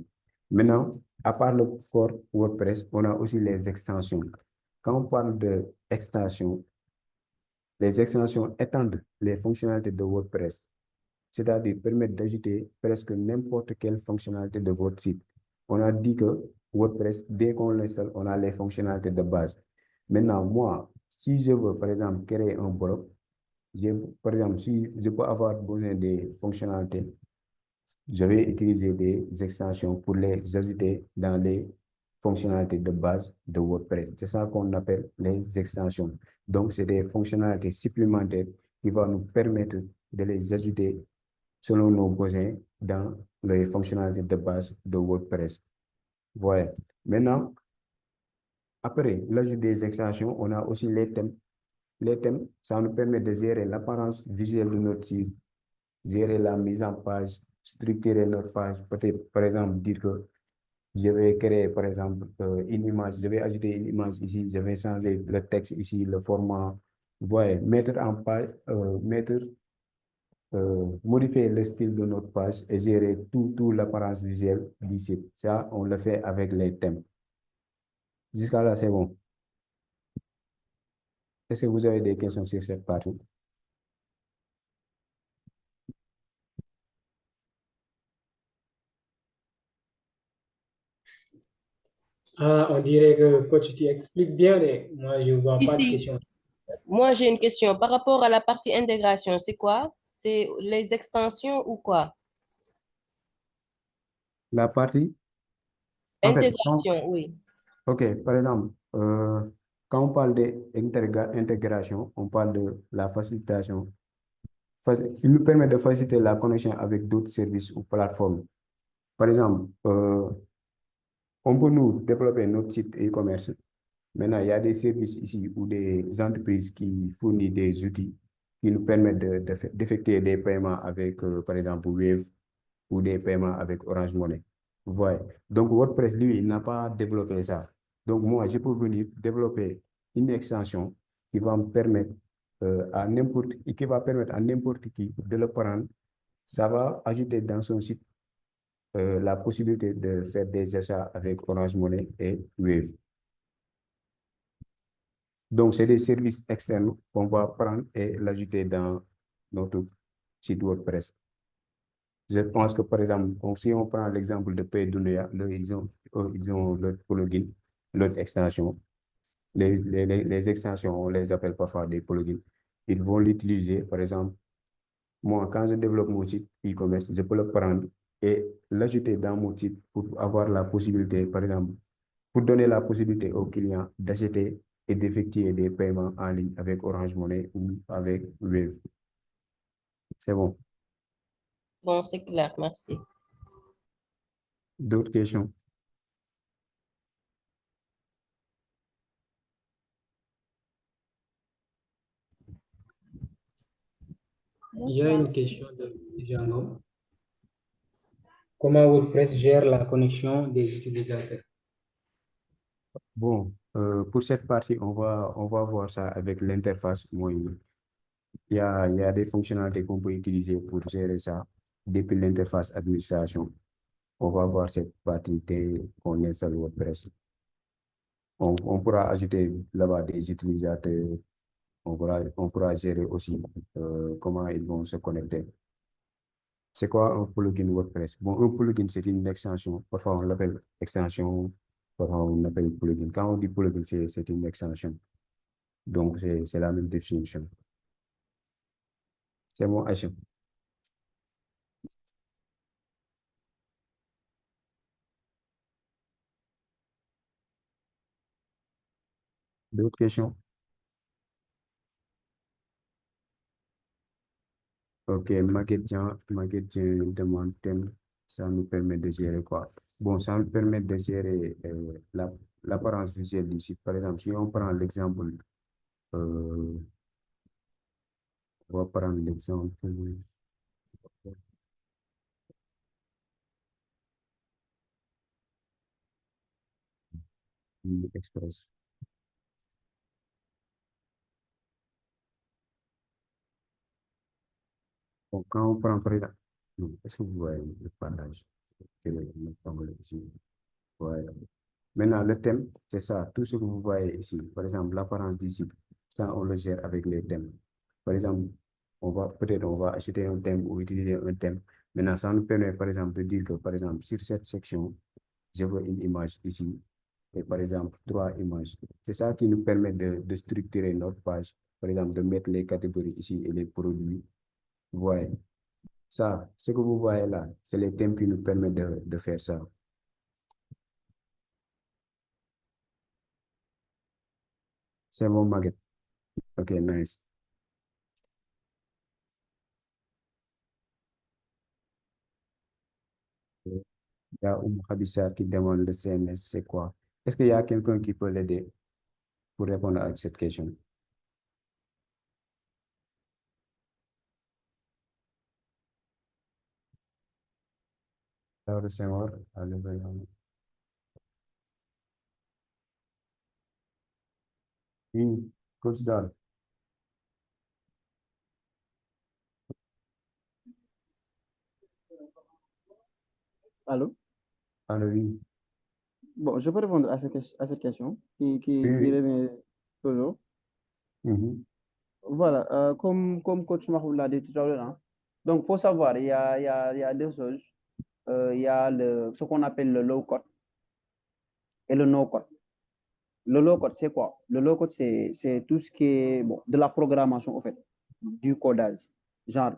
Maintenant, à part le corps WordPress, on a aussi les extensions. Quand on parle d'extensions, les extensions étendent les fonctionnalités de WordPress, c'est-à-dire permettent d'ajouter presque n'importe quelle fonctionnalité de votre site. On a dit que WordPress, dès qu'on l'installe, on a les fonctionnalités de base. Maintenant, moi, si je veux, par exemple, créer un bloc, par exemple, si je peux avoir besoin des fonctionnalités, je vais utiliser des extensions pour les ajouter dans les fonctionnalités de base de WordPress. C'est ça qu'on appelle les extensions. Donc, c'est des fonctionnalités supplémentaires qui vont nous permettre de les ajouter selon nos besoins dans les fonctionnalités de base de WordPress. Voilà. Maintenant, après l'ajout des extensions, on a aussi les thèmes. Les thèmes, ça nous permet de gérer l'apparence visuelle de notre site, gérer la mise en page, structurer notre page. Peut-être, par exemple, dire que je vais créer, par exemple, une image, je vais ajouter une image ici, je vais changer le texte ici, le format. Voilà, mettre en page, modifier le style de notre page et gérer tout l'apparence visuelle du site. Ça, on le fait avec les thèmes. Jusqu'à là, c'est bon. Est-ce que vous avez des questions sur cette partie? Ah, on dirait que coach, tu expliques bien, mais moi, je ne vois pas de Ici, question. moi j'ai une question par rapport à la partie intégration. C'est quoi? C'est les extensions ou quoi? La partie, en fait, Intégration, oui. ok, par exemple, quand on parle d'intégration, on parle de la facilitation. Il nous permet de faciliter la connexion avec d'autres services ou plateformes. Par exemple, on peut nous développer notre site e-commerce. Maintenant, il y a des services ici ou des entreprises qui fournissent des outils qui nous permettent d'effectuer des paiements avec, par exemple, Wave ou des paiements avec Orange Money. Voilà. Donc, WordPress, lui, il n'a pas développé ça. Donc, moi, je peux venir développer une extension qui va me permettre qui va permettre à n'importe qui de le prendre. Ça va ajouter dans son site la possibilité de faire des achats avec Orange Money et Wave. Donc, c'est des services externes qu'on va prendre et l'ajouter dans notre site WordPress. Je pense que, par exemple, si on prend l'exemple de Paydunia, ils ont leur plugin, leur extension. Les extensions, on les appelle parfois des plugins. Ils vont l'utiliser, par exemple, moi, quand je développe mon site e-commerce, je peux le prendre et l'ajouter dans mon site pour avoir la possibilité, par exemple, pour donner la possibilité aux clients d'acheter et d'effectuer des paiements en ligne avec Orange Money ou avec Wave. C'est bon. Bon, c'est clair, merci. D'autres questions? Il y a une question de Jean. Comment WordPress gère la connexion des utilisateurs? Bon, pour cette partie, on va voir ça avec l'interface. Il y a des fonctionnalités qu'on peut utiliser pour gérer ça depuis l'interface administration. On va voir cette partie qu'on installe WordPress. On pourra ajouter là-bas des utilisateurs. On pourra gérer aussi comment ils vont se connecter. C'est quoi un plugin WordPress? Bon, un plugin, c'est une extension. Parfois, on l'appelle extension, parfois, on l'appelle plugin. Quand on dit plugin, c'est une extension. Donc, c'est la même définition. C'est bon, Hachem. D'autres questions? Ok, Maguette Jean demande thème. Ça nous permet de gérer quoi? Bon, ça nous permet de gérer l'apparence visuelle du site. Par exemple, si on prend l'exemple, on va prendre l'exemple Express. Donc, quand on prend par exemple, est-ce que vous voyez le partage? Voilà. Maintenant, le thème, c'est ça. Tout ce que vous voyez ici, par exemple, l'apparence du site, ça, on le gère avec les thèmes. Par exemple, peut-être on va acheter un thème ou utiliser un thème. Maintenant, ça nous permet, par exemple, de dire que, par exemple, sur cette section, je veux une image ici. et par exemple 3 images. C'est ça qui nous permet de structurer notre page, par exemple de mettre les catégories ici et les produits. Vous voyez, ça, ce que vous voyez là, c'est les thèmes qui nous permettent de faire ça. C'est bon, Maguette. Ok, nice. Il y a Khadija qui demande le CMS, c'est quoi? Est-ce qu'il y a quelqu'un qui peut l'aider pour répondre à cette question? Alors, Senghor, oui, coach Dar. Allô? Alors, oui. Bon, je peux répondre à à cette question qui Oui, revient toujours. oui. Voilà, comme coach Mahou l'a dit tout à l'heure, hein. Donc, il faut savoir, il y a deux choses. Il y a ce qu'on appelle le low code et le no code. Le low code, c'est quoi? Le low code, c'est tout ce qui est bon, de la programmation, en fait, du codage. Genre,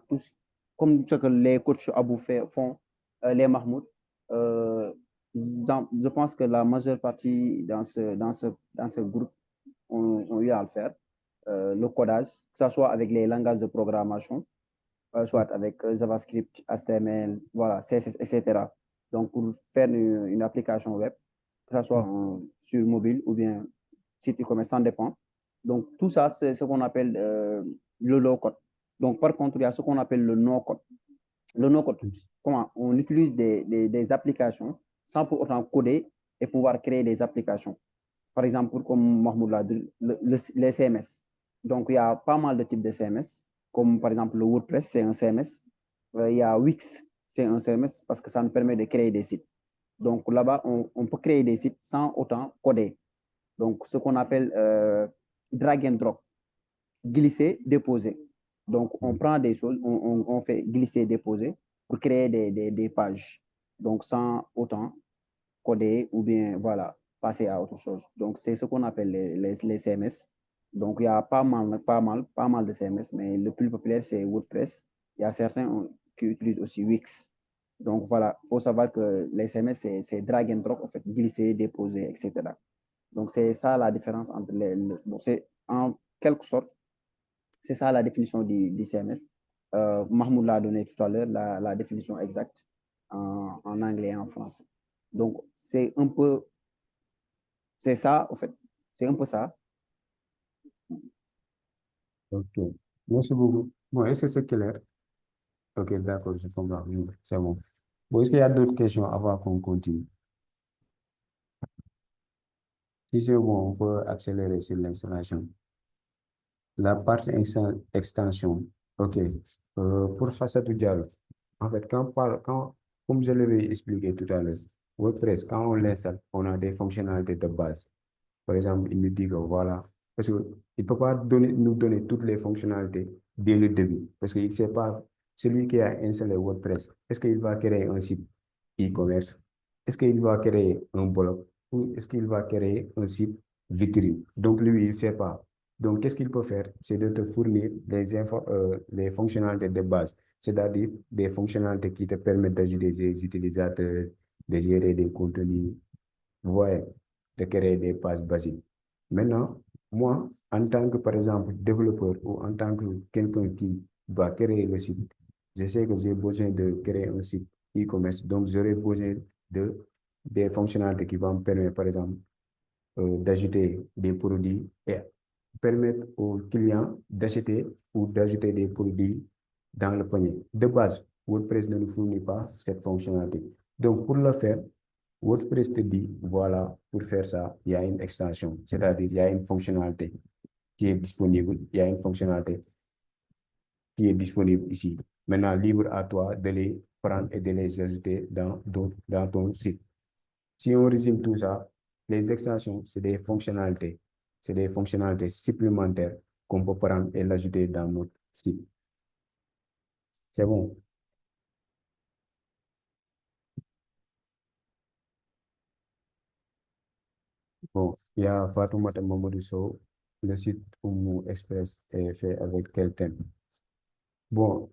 comme ce que les coachs Abou font, les Mahmoud. Euh, je pense que la majeure partie dans ce groupe ont eu à le faire. Le codage, que ce soit avec les langages de programmation, soit avec JavaScript, HTML, voilà, CSS, etc. Donc, pour faire une application web, que ce soit sur mobile ou bien site e-commerce, ça dépend. Donc, tout ça, c'est ce qu'on appelle le low code. Donc, par contre, il y a ce qu'on appelle le no code. Le no code, comment on utilise des applications sans pour autant coder et pouvoir créer des applications. Par exemple, comme Mahmoud l'a dit, les CMS. Donc, il y a pas mal de types de CMS, comme par exemple le WordPress, c'est un CMS. Il y a Wix, c'est un CMS parce que ça nous permet de créer des sites. Donc, là-bas, on peut créer des sites sans autant coder. Donc, ce qu'on appelle drag and drop, glisser, déposer. Donc, on prend des choses, on fait glisser, déposer pour créer des pages. Donc, sans autant coder ou bien, voilà, passer à autre chose. Donc, c'est ce qu'on appelle les CMS. Donc, il y a pas mal de CMS, mais le plus populaire, c'est WordPress. Il y a certains qui utilisent aussi Wix. Donc, voilà, il faut savoir que les CMS, c'est drag and drop, en fait, glisser, déposer, etc. Donc, c'est ça la différence entre bon, c'est en quelque sorte, c'est ça la définition du CMS. Mahmoud l'a donné tout à l'heure, la définition exacte en anglais et en français. Donc, c'est ça, en fait, c'est un peu ça. Ok. Merci beaucoup. Bon, est-ce que c'est clair? Ok, d'accord, je comprends. Oui, c'est bon. Bon, est-ce qu'il y a d'autres questions avant qu'on continue? Si c'est bon, on peut accélérer sur l'installation. La partie extension. OK. Pour Hassatou Diallo, en fait, comme je l'avais expliqué tout à l'heure, WordPress, quand on l'installe, on a des fonctionnalités de base. Par exemple, il nous dit que voilà, parce qu'il ne peut pas nous donner toutes les fonctionnalités dès le début, parce qu'il ne sait pas, celui qui a installé WordPress, est-ce qu'il va créer un site e-commerce? Est-ce qu'il va créer un blog? Ou est-ce qu'il va créer un site vitrine? Donc, lui, il ne sait pas. Donc, qu'est-ce qu'il peut faire? C'est de te fournir les fonctionnalités de base, c'est-à-dire des fonctionnalités qui te permettent d'ajouter des utilisateurs, de gérer des contenus, vous voyez, de créer des pages basiques. Maintenant, moi, en tant que, par exemple, développeur ou en tant que quelqu'un qui va créer le site, je sais que j'ai besoin de créer un site e-commerce, donc j'aurai besoin des fonctionnalités qui vont me permettre, par exemple, d'ajouter des produits et permettre aux clients d'acheter ou d'ajouter des produits dans le panier. De base, WordPress ne nous fournit pas cette fonctionnalité. Donc, pour le faire, WordPress te dit, voilà, pour faire ça, il y a une extension, c'est-à-dire il y a une fonctionnalité qui est disponible, il y a une fonctionnalité qui est disponible ici. Maintenant, libre à toi de les prendre et de les ajouter dans ton site. Si on résume tout ça, les extensions, c'est des fonctionnalités. C'est des fonctionnalités supplémentaires qu'on peut prendre et l'ajouter dans notre site. C'est bon. Bon, il y a Fatoumata Mamadou Sow, le site Oumou Express est fait avec quel thème? Bon,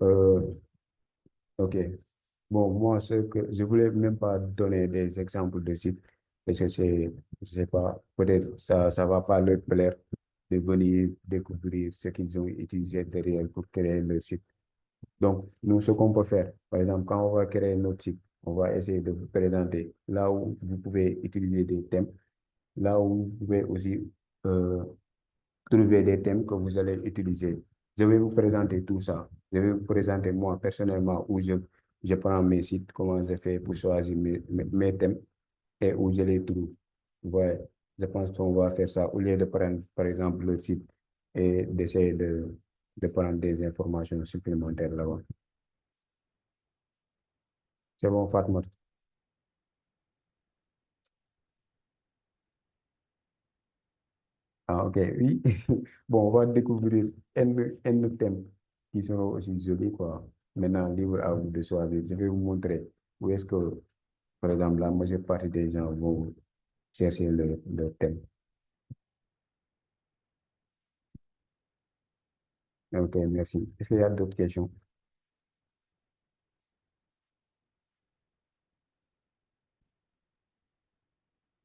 ok. Bon, moi, ce que je voulais même pas donner des exemples de sites, parce que c'est, je sais pas, peut-être ça va pas leur plaire de venir découvrir ce qu'ils ont utilisé derrière pour créer le site. Donc, nous, ce qu'on peut faire, par exemple, quand on va créer notre site, on va essayer de vous présenter là où vous pouvez utiliser des thèmes, là où vous pouvez aussi euh, trouver des thèmes que vous allez utiliser. Je vais vous présenter tout ça. Je vais vous présenter moi personnellement où je prends mes sites, comment je fais pour choisir mes thèmes et où je les trouve. Ouais, je pense qu'on va faire ça au lieu de prendre, par exemple, le site et d'essayer de prendre des informations supplémentaires là-bas. C'est bon, Fatma. Ah, ok, oui. Bon, on va découvrir un thème qui seront aussi jolis, quoi. Maintenant, libre à vous de choisir. Je vais vous montrer où est-ce que, par exemple, la majeure partie des gens vont chercher le thème. Ok, merci. Est-ce qu'il y a d'autres questions?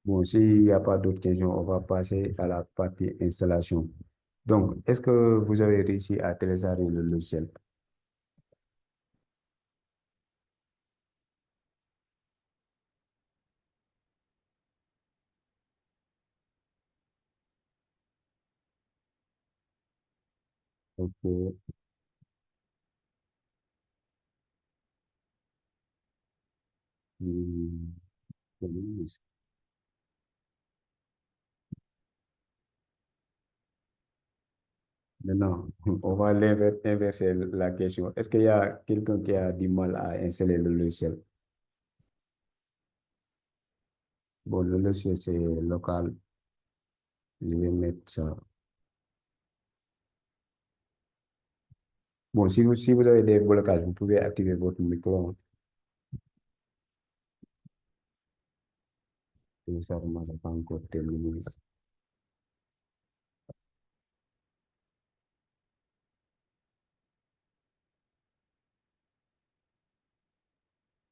Bon, s'il n'y a pas d'autres questions, on va passer à la partie installation. Donc, est-ce que vous avez réussi à télécharger le logiciel? Ok. Hmm, Maintenant, on va inverser la question. Est-ce qu'il y a quelqu'un qui a du mal à installer le logiciel? Bon, le logiciel, c'est local. Je vais mettre ça. Bon, si vous avez des blocages, vous pouvez activer votre micro. Et ça commence à pas encore terminé.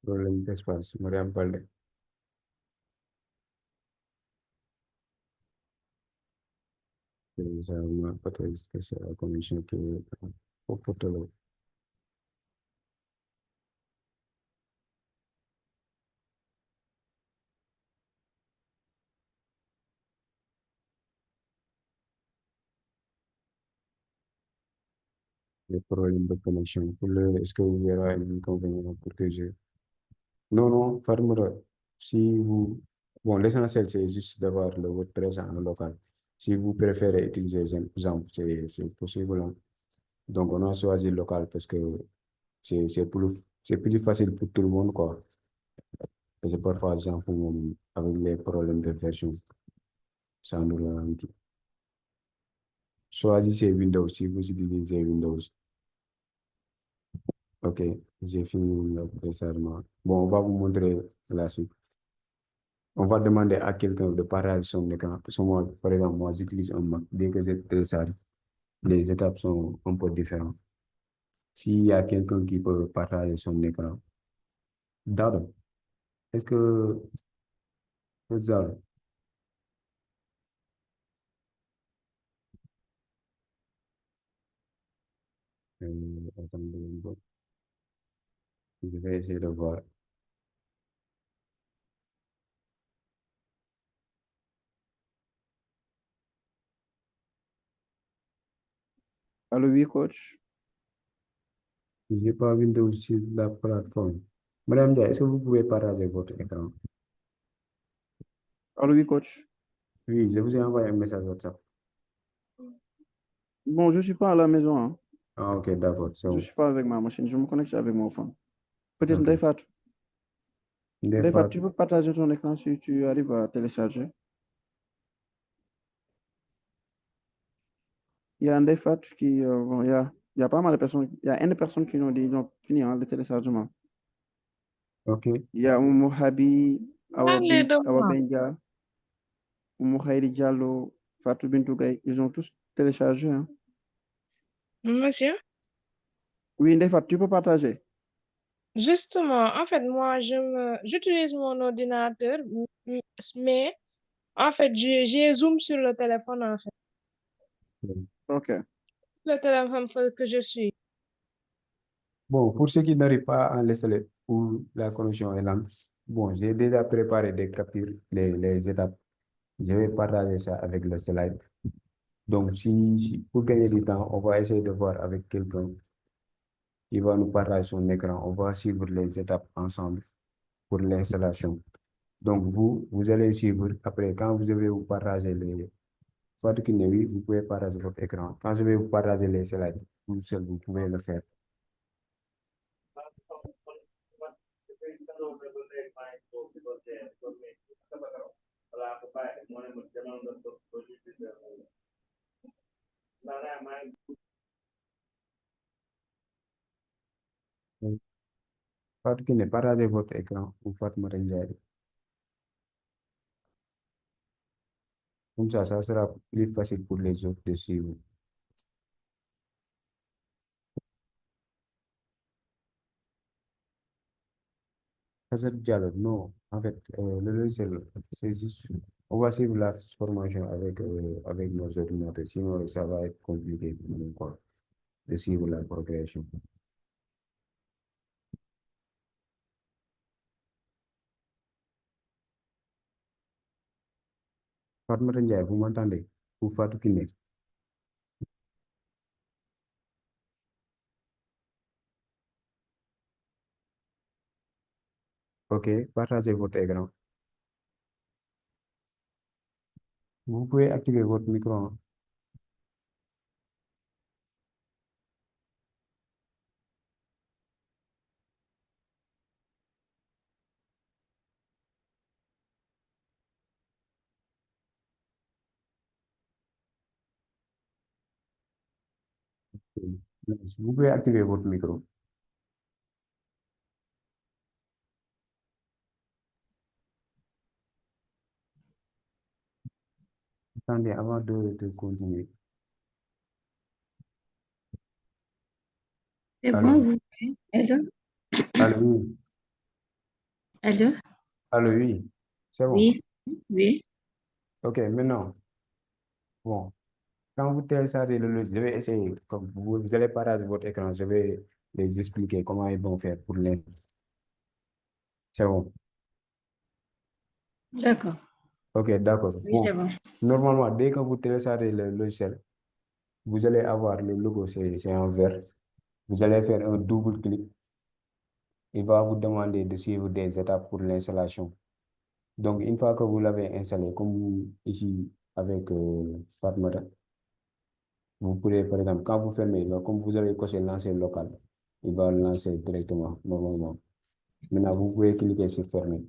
Problème d'espace. Mariam Balde. Ça m'a pas trop que c'est la commission qui est au portfolio. Les problèmes de connexion. Est-ce que vous verrez un inconvénient pour que je... Non, non, Farmera, si vous... Bon, l'essentiel, c'est juste d'avoir le WordPress en local. Si vous préférez utiliser Xampp, c'est possible, hein. Donc, on a choisi local parce que c'est plus facile pour tout le monde, quoi. Parce que parfois, Xampp, avec les problèmes de version, ça nous ralentit. Choisissez Windows si vous utilisez Windows. Ok, j'ai fini le téléchargement. Bon, on va vous montrer la suite. On va demander à quelqu'un de partager son écran. Parce que moi, par exemple, moi, j'utilise un Mac. Dès que je télécharge, les étapes sont un peu différentes. S'il y a quelqu'un qui peut partager son écran, Dado, est-ce que vous avez... Attendez, je vais essayer de voir. Allô, oui, coach. Je n'ai pas Windows sur la plateforme. Madame Dia, est-ce que vous pouvez partager votre écran? Allô, oui, coach. Oui, je vous ai envoyé un message WhatsApp. Bon, je ne suis pas à la maison, hein. Ah, ok, d'accord. Je ne suis pas avec ma machine. Je me connecte avec mon phone. Peut-être Ok. Ndefat. Des Ndefat, fois, tu peux partager ton écran si tu arrives à télécharger. Il y a Ndefat qui... bon, il y a pas mal de personnes. Il y a une personne qui nous dit qu'ils ont fini, hein, le téléchargement. ok. Il y a Oumou Habi, Parlez de Awa moi. Benja. Oumou Khairi Diallo, Fatou Bintou Gaye, ils ont tous téléchargé. Hein. Monsieur? Oui, Ndefat, tu peux partager. Justement, en fait, moi, j'utilise mon ordinateur, mais en fait, j'ai Zoom sur le téléphone, en fait. OK. Le téléphone que je suis. Bon, pour ceux qui n'arrivent pas à l'installer où la connexion est lente, bon, j'ai déjà préparé des captures, les étapes. Je vais partager ça avec le slide. Donc, pour gagner du temps, on va essayer de voir avec quelqu'un qui va nous partager son écran. On va suivre les étapes ensemble pour l'installation. Donc, vous allez suivre. Après, quand vous devez vous partager les... Soit que oui, vous pouvez partager votre écran. Quand je vais vous partager les slides, vous seul, vous pouvez le faire. Soit que partagez votre écran ou Fatmata Ndiaye. Comme ça sera plus facile pour les autres de suivre. Hazard Diallo, non. En fait, le logiciel, c'est juste, on va suivre la formation avec nos ordinateurs. Sinon, ça va être compliqué pour nous, quoi, de suivre la progression. Fatmata Ndiaye, vous m'entendez? Ou Fatou Kiné? OK, partagez votre écran. Vous pouvez activer votre micro. Hein. Vous pouvez activer votre micro. Attendez, avant de continuer. C'est Allô? bon, vous? Allô? Allô, oui. Allô? Allô, oui. C'est bon. Oui, oui. OK, maintenant, bon, quand vous téléchargez le logiciel, je vais essayer, comme vous allez partager votre écran, je vais les expliquer comment ils vont faire pour l'instant. C'est bon. D'accord. OK, d'accord. Oui, Bon, c'est bon. normalement, dès que vous téléchargez le logiciel, vous allez avoir le logo, c'est en vert. Vous allez faire un double clic. Il va vous demander de suivre des étapes pour l'installation. Donc, une fois que vous l'avez installé, comme ici avec Fatmata, vous pourrez, par exemple, quand vous fermez, comme vous avez coché lancer local, il va le lancer directement, normalement. Maintenant, vous pouvez cliquer sur fermer.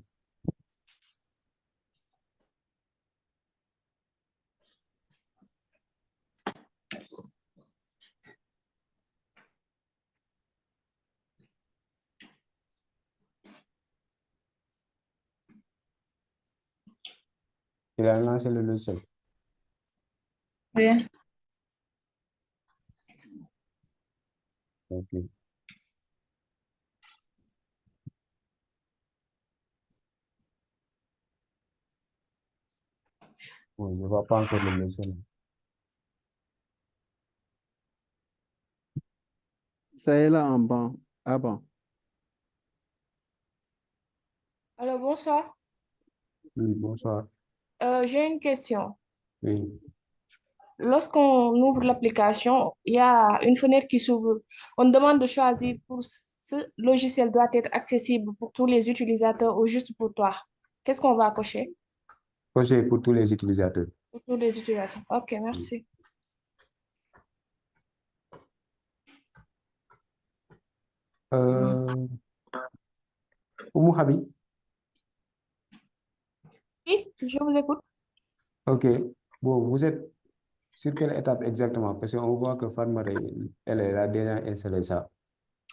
Il a lancé le logiciel. Oui. OK. Bon, je ne vois pas encore le logiciel. Ça est là en bas. Ah bon. Alors, bonsoir. Oui, bonsoir. J'ai une question. Oui. Lorsqu'on ouvre l'application, il y a une fenêtre qui s'ouvre. On demande de choisir pour ce logiciel doit être accessible pour tous les utilisateurs ou juste pour toi. Qu'est-ce qu'on va cocher? Cocher pour tous les utilisateurs. Pour tous les utilisateurs. OK, merci. Oumou Habi. Oui, je vous écoute. OK. Bon, vous êtes sur quelle étape exactement? Parce qu'on voit que Fatmata, elle a déjà installé ça.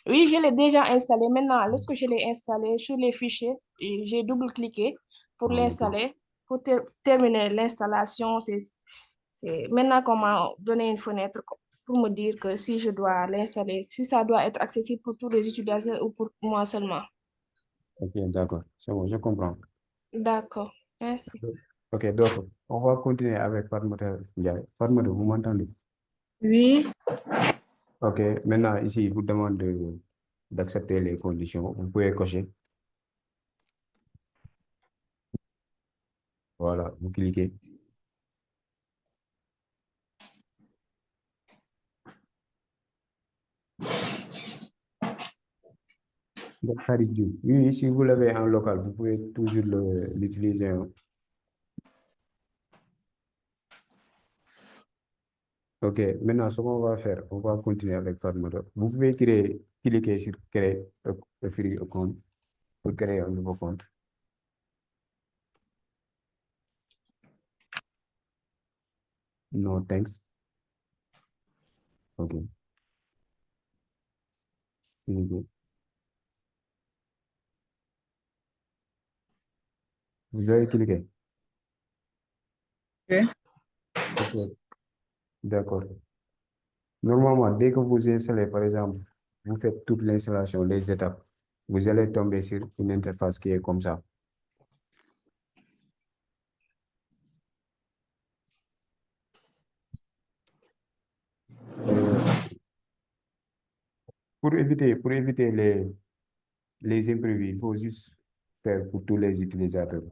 Oui, je l'ai déjà installé. Maintenant, lorsque je l'ai installé sur les fichiers, et j'ai double-cliqué pour Ah, OK. l'installer, pour terminer l'installation, c'est maintenant qu'on m'a donné une fenêtre pour me dire que si je dois l'installer, si ça doit être accessible pour tous les utilisateurs ou pour moi seulement. Ok, d'accord. C'est bon, je comprends. D'accord, merci. Ok, donc, on va continuer avec Fatmata Ndiaye. Fatmata, vous m'entendez? Oui, Ok, maintenant, ici, il vous demande d'accepter les conditions. Vous pouvez cocher. Voilà, vous cliquez. Donc, Farid Diouf. Oui, si vous l'avez en local, vous pouvez toujours l'utiliser, hein. Ok, maintenant, ce qu'on va faire, on va continuer avec Fatmata. Vous pouvez cliquer sur créer un free account pour créer un nouveau compte. No, thanks. Ok. Cliquez. Vous avez cliqué. oui. Ok, d'accord. Normalement, dès que vous installez, par exemple, vous faites toute l'installation, les étapes, vous allez tomber sur une interface qui est comme ça. Euh, pour éviter les imprévus, il faut juste faire pour tous les utilisateurs.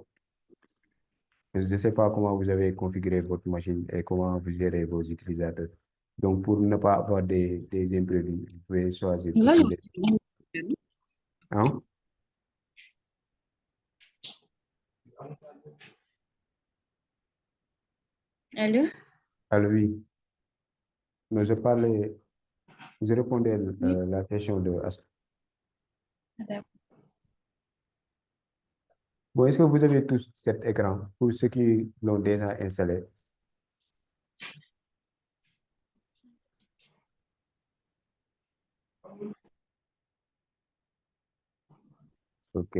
Je ne sais pas comment vous avez configuré votre machine et comment vous gérez vos utilisateurs. Donc, pour ne pas avoir des imprévus, vous pouvez choisir pour tous les... Hein? Allô? Alors oui, mais je parlais, je répondais Oui. la question de Astou. D'accord. Bon, est-ce que vous avez tous cet écran pour ceux qui l'ont déjà installé? Ok.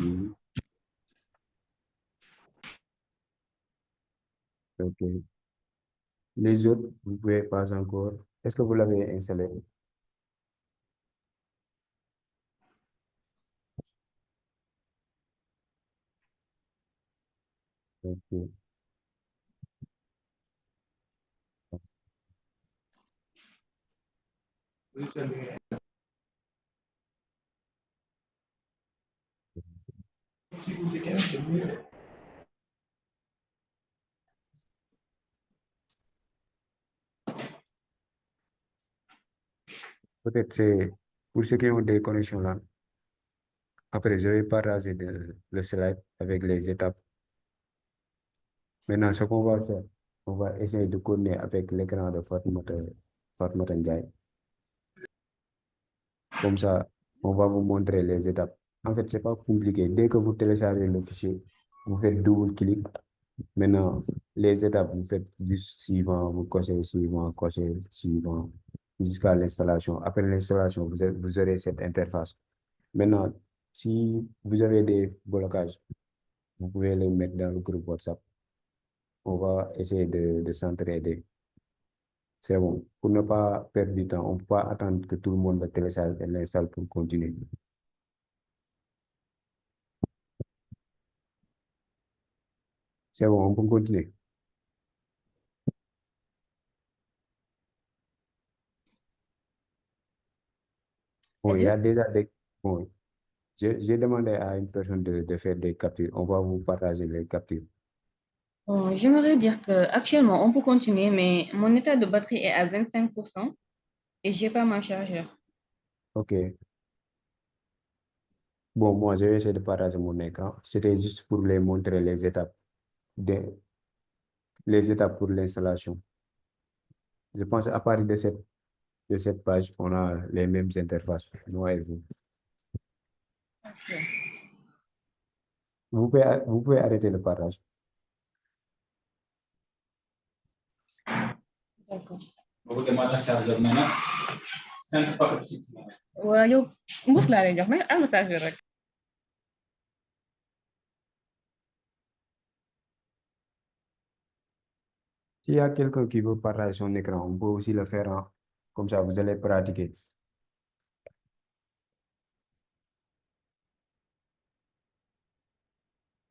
Oui. Ok. Les autres, vous pouvez pas encore. Est-ce que vous l'avez installé? Ok. Peut-être c'est pour ceux qui ont des connexions là. Après, je vais partager le slide avec les étapes. Maintenant, ce qu'on va faire, on va essayer de coordonner avec l'écran de Fatmata Ndiaye. Comme ça, on va vous montrer les étapes. En fait, c'est pas compliqué. Dès que vous téléchargez le fichier, vous faites double-clic. Maintenant, les étapes, vous faites juste suivant, vous cochez suivant, jusqu'à l'installation. Après l'installation, vous aurez cette interface. Maintenant, si vous avez des blocages, vous pouvez les mettre dans le groupe WhatsApp. On va essayer de s'entraider. C'est bon. Pour ne pas perdre du temps, on ne peut pas attendre que tout le monde le télécharge et l'installe pour continuer. C'est bon, on peut continuer. Bon, il y Allô? a déjà des... Bon, j'ai demandé à une personne de faire des captures. On va vous partager les captures. Bon, j'aimerais dire qu'actuellement, on peut continuer, mais mon état de batterie est à 25% et j'ai pas ma chargeur. OK. Bon, moi, je vais essayer de partager mon écran. C'était juste pour les montrer les étapes pour l'installation. Je pense à partir de cette page, on a les mêmes interfaces, moi et vous. Ok. Vous pouvez arrêter le partage. D'accord. waa yow mbuus laa lay jox mais am na chargeur rek S'il y a quelqu'un qui veut partager son écran, on peut aussi le faire, hein. Comme ça, vous allez pratiquer.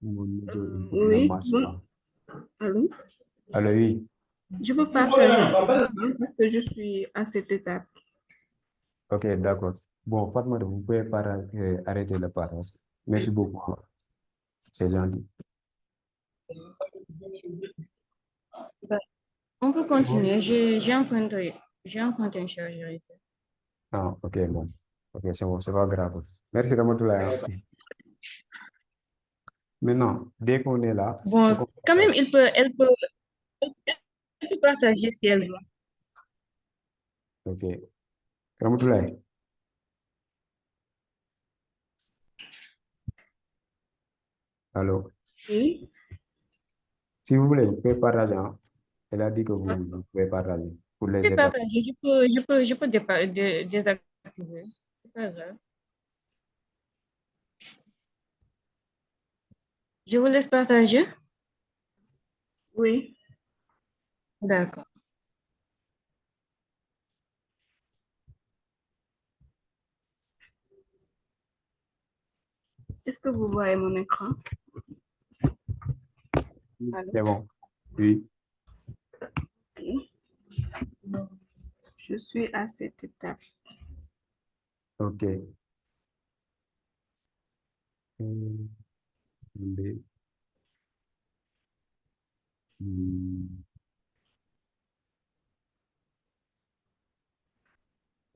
Mon audio ne Oui, marche bon, pas. allô? Alors oui, Je peux partager parce que je suis à cette étape. ok, d'accord. Bon, Fatma, vous pouvez arrêter le partage. Merci beaucoup. C'est gentil. Bah, on peut continuer. J'ai emprunté un chargeur ici. Ah, ok, bon. Ok, c'est pas grave. Merci, Ramatoulaye. Maintenant, dès qu'on est là, Bon, ce qu'on va quand faire. même, elle peut partager si elle veut. Ok. Ramatoulaye, allô? Oui, Si vous voulez, vous pouvez partager, hein. Elle a dit que vous pouvez partager pour Je les peux étapes. partager, je peux désactiver. C'est pas grave. Je vous laisse partager. oui. D'accord. Est-ce que vous voyez mon écran? Allô? C'est bon. Oui. Ok. Je suis à cette étape. Ok. Attendez.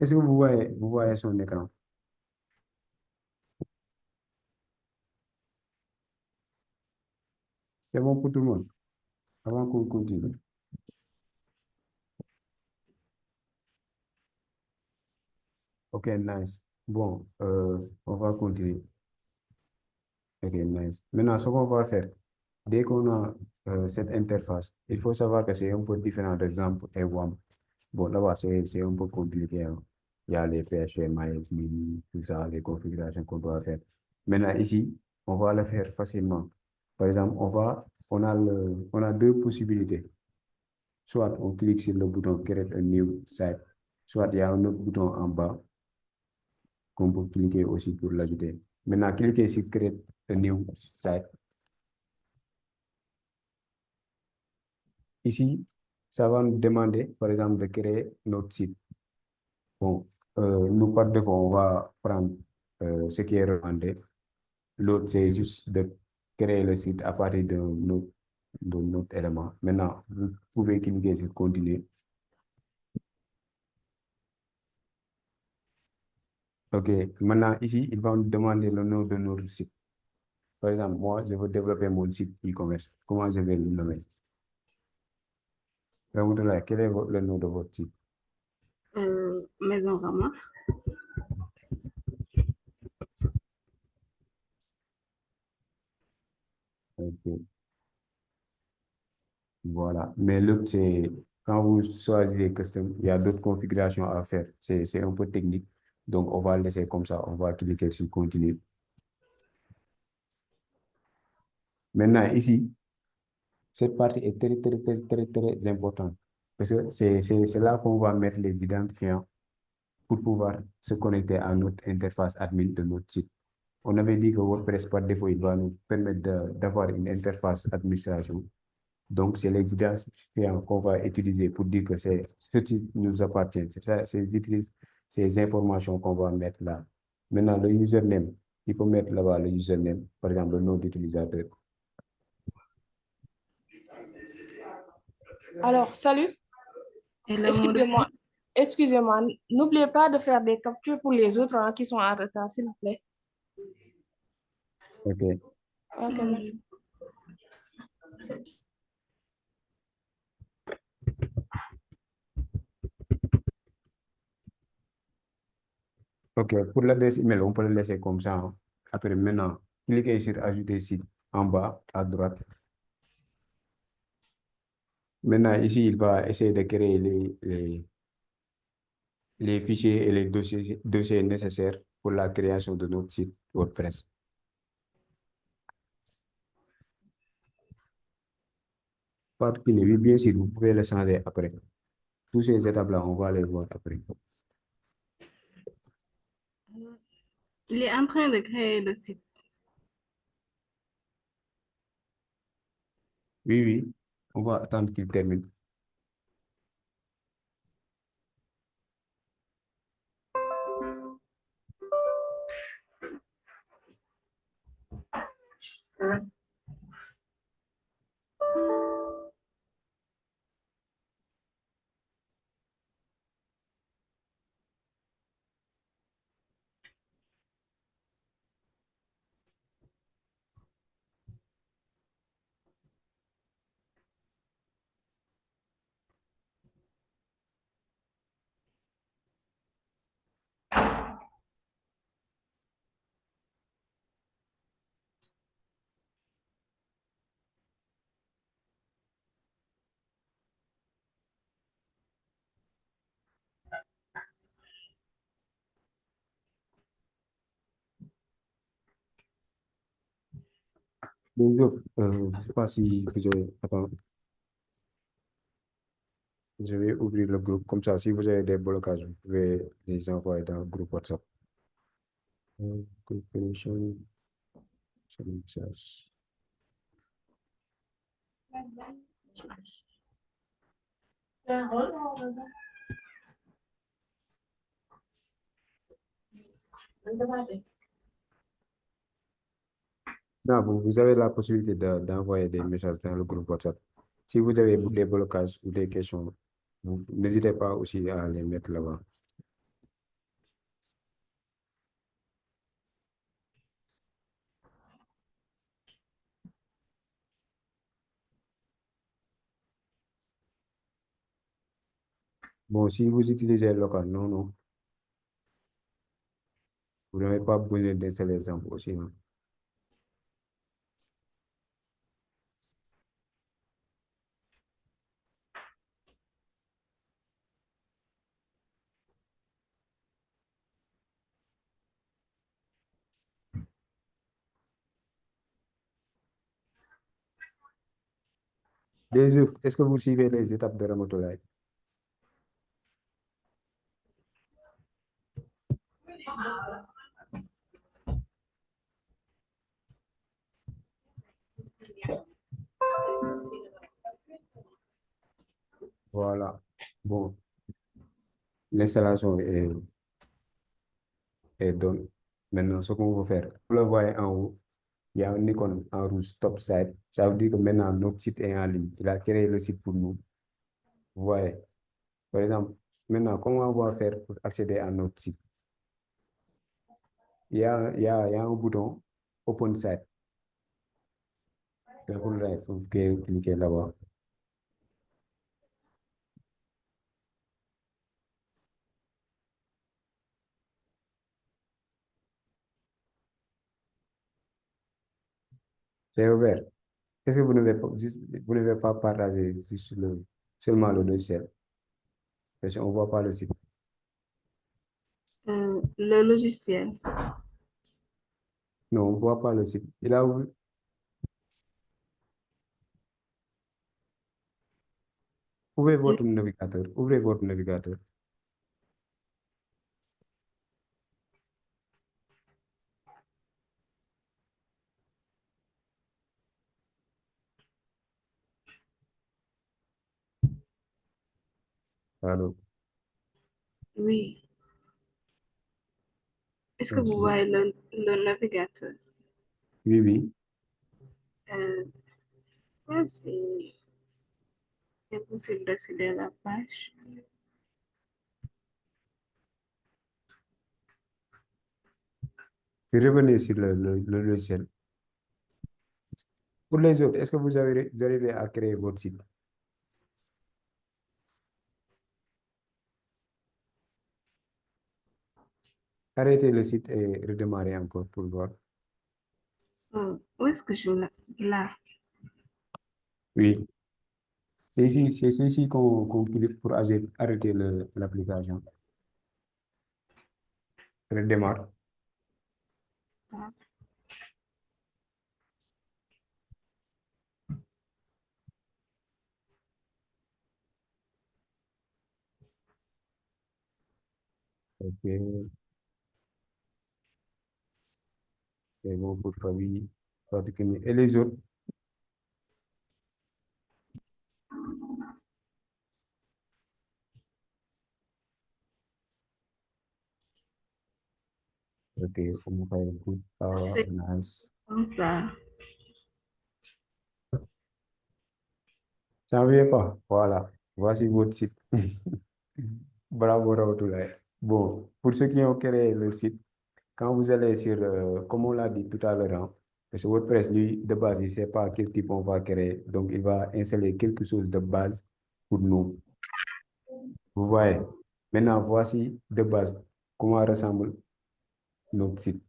Est-ce que vous voyez son écran? C'est bon pour tout le monde? Avant qu'on continue. Ok, nice. Bon, on va continuer. Ok, nice. Maintenant, ce qu'on va faire, dès qu'on a cette interface, il faut savoir que c'est un peu différent d'exemple et WAMP. Bon, là-bas, c'est un peu compliqué, hein. Il y a les PHP, MySQL, tout ça, les configurations qu'on doit faire. Maintenant, ici, on va le faire facilement. Par exemple, on a deux possibilités. Soit on clique sur le bouton Create a new site, soit il y a un autre bouton en bas qu'on peut cliquer aussi pour l'ajouter. Maintenant, cliquez sur Create a new site. Ici, ça va nous demander, par exemple, de créer notre site. Bon, nous, par défaut, on va prendre ce qui est recommandé. L'autre, c'est juste de créer le site à partir de notre élément. Maintenant, vous pouvez cliquer sur Continuer. OK, maintenant, ici, il va nous demander le nom de notre site. Par exemple, moi, je veux développer mon site e-commerce. Comment je vais le nommer? Ramatoulaye, quel est le nom de votre site? Maison Rama. OK. Voilà. Mais l'autre, c'est quand vous choisissez custom, il y a d'autres configurations à faire. C'est un peu technique. Donc, on va le laisser comme ça. On va cliquer sur Continue. Maintenant, ici, cette partie est très importante. Parce que c'est là qu'on va mettre les identifiants pour pouvoir se connecter à notre interface admin de notre site. On avait dit que WordPress, par défaut, il va nous permettre d'avoir une interface administration. Donc, c'est les identifiants qu'on va utiliser pour dire que ce site nous appartient. C'est ça, ces informations qu'on va mettre là. Maintenant, le username, il faut mettre là-bas le username, par exemple, le nom d'utilisateur. Alors, salut. Et le mot de Excusez-moi. Excusez-moi. N'oubliez pas de faire des captures pour les autres qui sont en retard, s'il vous plaît. OK. Ok, merci. OK, pour l'adresse email, on peut le laisser comme ça, hein. Après, maintenant, cliquez sur Ajouter site en bas à droite. Maintenant, ici, il va essayer de créer les fichiers et les dossiers nécessaires pour la création de notre site WordPress. particulier, oui, bien sûr, vous pouvez le changer après. Tous ces étapes-là, on va les voir après. Il est en train de créer le site. Oui, oui, on va attendre qu'il termine. Donc, je ne sais pas si vous avez... Attends, je vais ouvrir le groupe. Comme ça, si vous avez des blocages, vous pouvez les envoyer dans le groupe WhatsApp. Group connection, message. Non, vous avez la possibilité d'envoyer des messages dans le groupe WhatsApp. Si vous avez des blocages ou des questions, n'hésitez pas aussi à les mettre là-bas. Bon, si vous utilisez local, non. Vous n'avez pas besoin d'installer les exemples aussi. Hein. Est-ce que vous suivez les étapes de Ramotolai? Voilà. Bon, l'installation est done. Maintenant, ce qu'on va faire, vous le voyez en haut, il y a un icône en rouge, top site. Ça veut dire que maintenant, notre site est en ligne. Il a créé le site pour nous. Vous voyez. Par exemple, maintenant, comment on va faire pour accéder à notre site? Il y a un bouton Open Site. Il faut cliquer là-bas. C'est ouvert. Est-ce que vous ne devez pas partager seulement le logiciel? Parce qu'on ne voit pas le site. Le logiciel. Non, on ne voit pas le site. Il a ouvert. Ouvrez votre navigateur. Ouvrez votre navigateur. Allô? Oui. Est-ce que vous voyez le navigateur? Oui, oui. C'est impossible d'accéder à la page. Revenez sur le logiciel. Pour les autres, est-ce que vous arrivez à créer votre site? Arrêtez le site et redémarrez encore pour voir. Où est-ce que je l'ai? Là. Oui. C'est ici qu'on clique pour arrêter l'application. Redémarre. C'est bon pour Fabi. Et les autres? Ok, on va écouter. Nice. Comme ça. Ça ne vient pas. Voilà. Voici votre site. Bravo, Raotoulaye. Bon, pour ceux qui ont créé le site, quand vous allez sur, comme on l'a dit tout à l'heure, hein, parce que WordPress, lui, de base, il ne sait pas quel type on va créer. Donc, il va installer quelque chose de base pour nous. Vous voyez. Maintenant, voici de base comment ressemble notre site.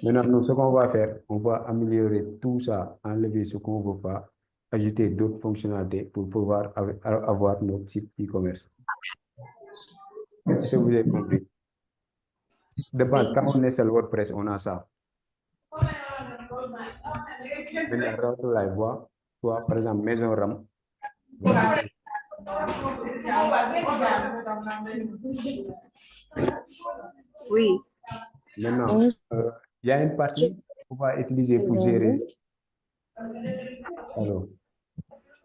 Maintenant, nous, ce qu'on va faire, on va améliorer tout ça, enlever ce qu'on ne veut pas, ajouter d'autres fonctionnalités pour pouvoir avoir notre site e-commerce. Est-ce que vous avez compris? De base, quand on installe WordPress, on a ça. Maintenant, on la voit, soit par exemple Maison RAM. Oui. Maintenant, il y a une partie qu'on va utiliser pour gérer. Alors,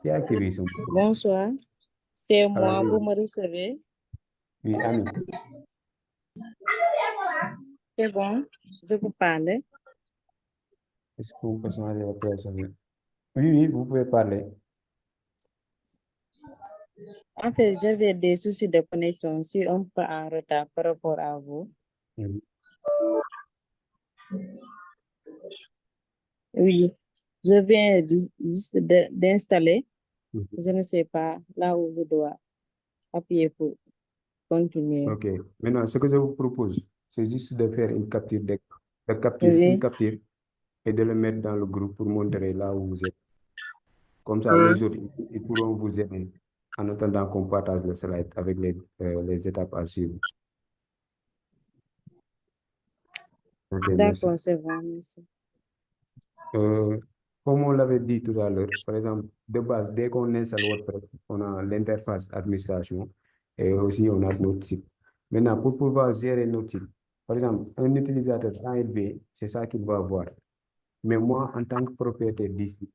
qui a activé son micro? Bonsoir, c'est moi, oui. vous me recevez? Oui, Ami. C'est bon, je peux parler. Est-ce que vous pouvez changer la pièce? Oui, oui, vous pouvez parler. En fait, j'avais des soucis de connexion, je suis un peu en retard par rapport à vous. Oui, je viens juste d'installer. Je ne sais pas là où je dois appuyer pour continuer. Ok. Maintenant, ce que je vous propose, c'est juste de faire une capture d'écran, de Oui. une capture et de le mettre dans le groupe pour montrer là où vous êtes. Comme ça, les autres, ils pourront vous aider en attendant qu'on partage le slide avec les étapes à suivre. Ok, merci. D'accord, c'est bon, merci. Comme on l'avait dit tout à l'heure, par exemple, de base, dès qu'on installe WordPress, on a l'interface administration et aussi on a notre site. Maintenant, pour pouvoir gérer notre site, par exemple, un utilisateur ALV, c'est ça qu'il va avoir. Mais moi, en tant que propriétaire d'ici,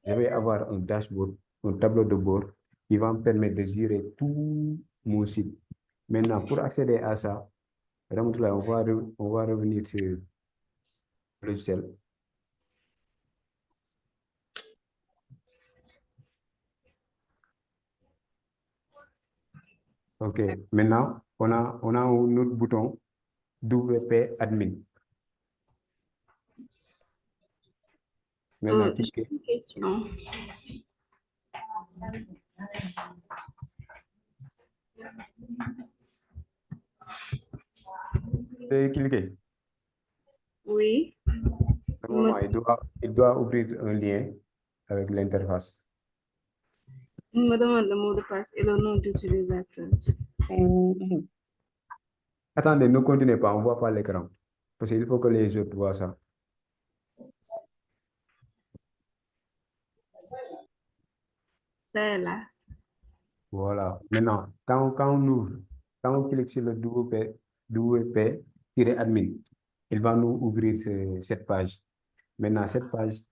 je vais avoir un dashboard, un tableau de bord qui va me permettre de gérer tout mon site. Maintenant, pour accéder à ça, Ramatoulaye, on va revenir sur le logiciel. Ok, maintenant, on a un autre bouton WP Admin. Maintenant, cliquez. Une question. Cliquez. Oui. Normalement, il doit ouvrir un lien avec l'interface. Il me demande le mot de passe et le nom d'utilisateur. Attendez, ne continuez pas, on ne voit pas l'écran. Parce qu'il faut que les autres voient ça. C'est là. Voilà. Maintenant, quand on ouvre, quand on clique sur le WP-admin, il va nous ouvrir cette page. Maintenant, cette page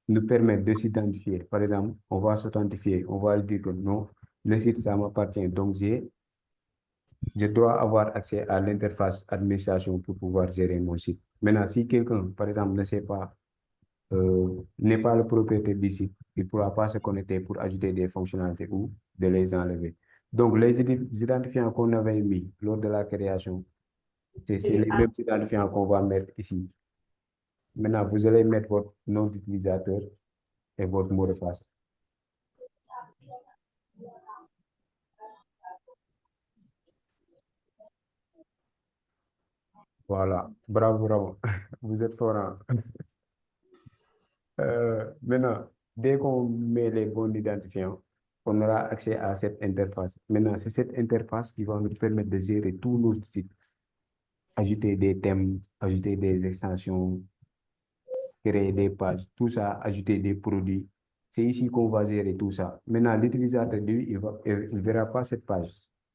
nous permet de s'identifier. Par exemple, on va s'authentifier. On va dire que non, le site, ça m'appartient. Donc, je dois avoir accès à l'interface administration pour pouvoir gérer mon site. Maintenant, si quelqu'un, par exemple, ne sait pas, n'est pas le propriétaire du site, il ne pourra pas se connecter pour ajouter des fonctionnalités ou de les enlever. Donc, les identifiants qu'on avait mis lors de la création, c'est les mêmes identifiants qu'on va mettre ici. Maintenant, vous allez mettre votre nom d'utilisateur et votre mot de passe. Voilà, bravo, bravo. Vous êtes fort. Hein? Maintenant, dès qu'on met les bons identifiants, on aura accès à cette interface. Maintenant, c'est cette interface qui va nous permettre de gérer tous nos sites. Ajouter des thèmes, ajouter des extensions, créer des pages, tout ça, ajouter des produits. C'est ici qu'on va gérer tout ça. Maintenant, l'utilisateur, lui, il ne verra pas cette page.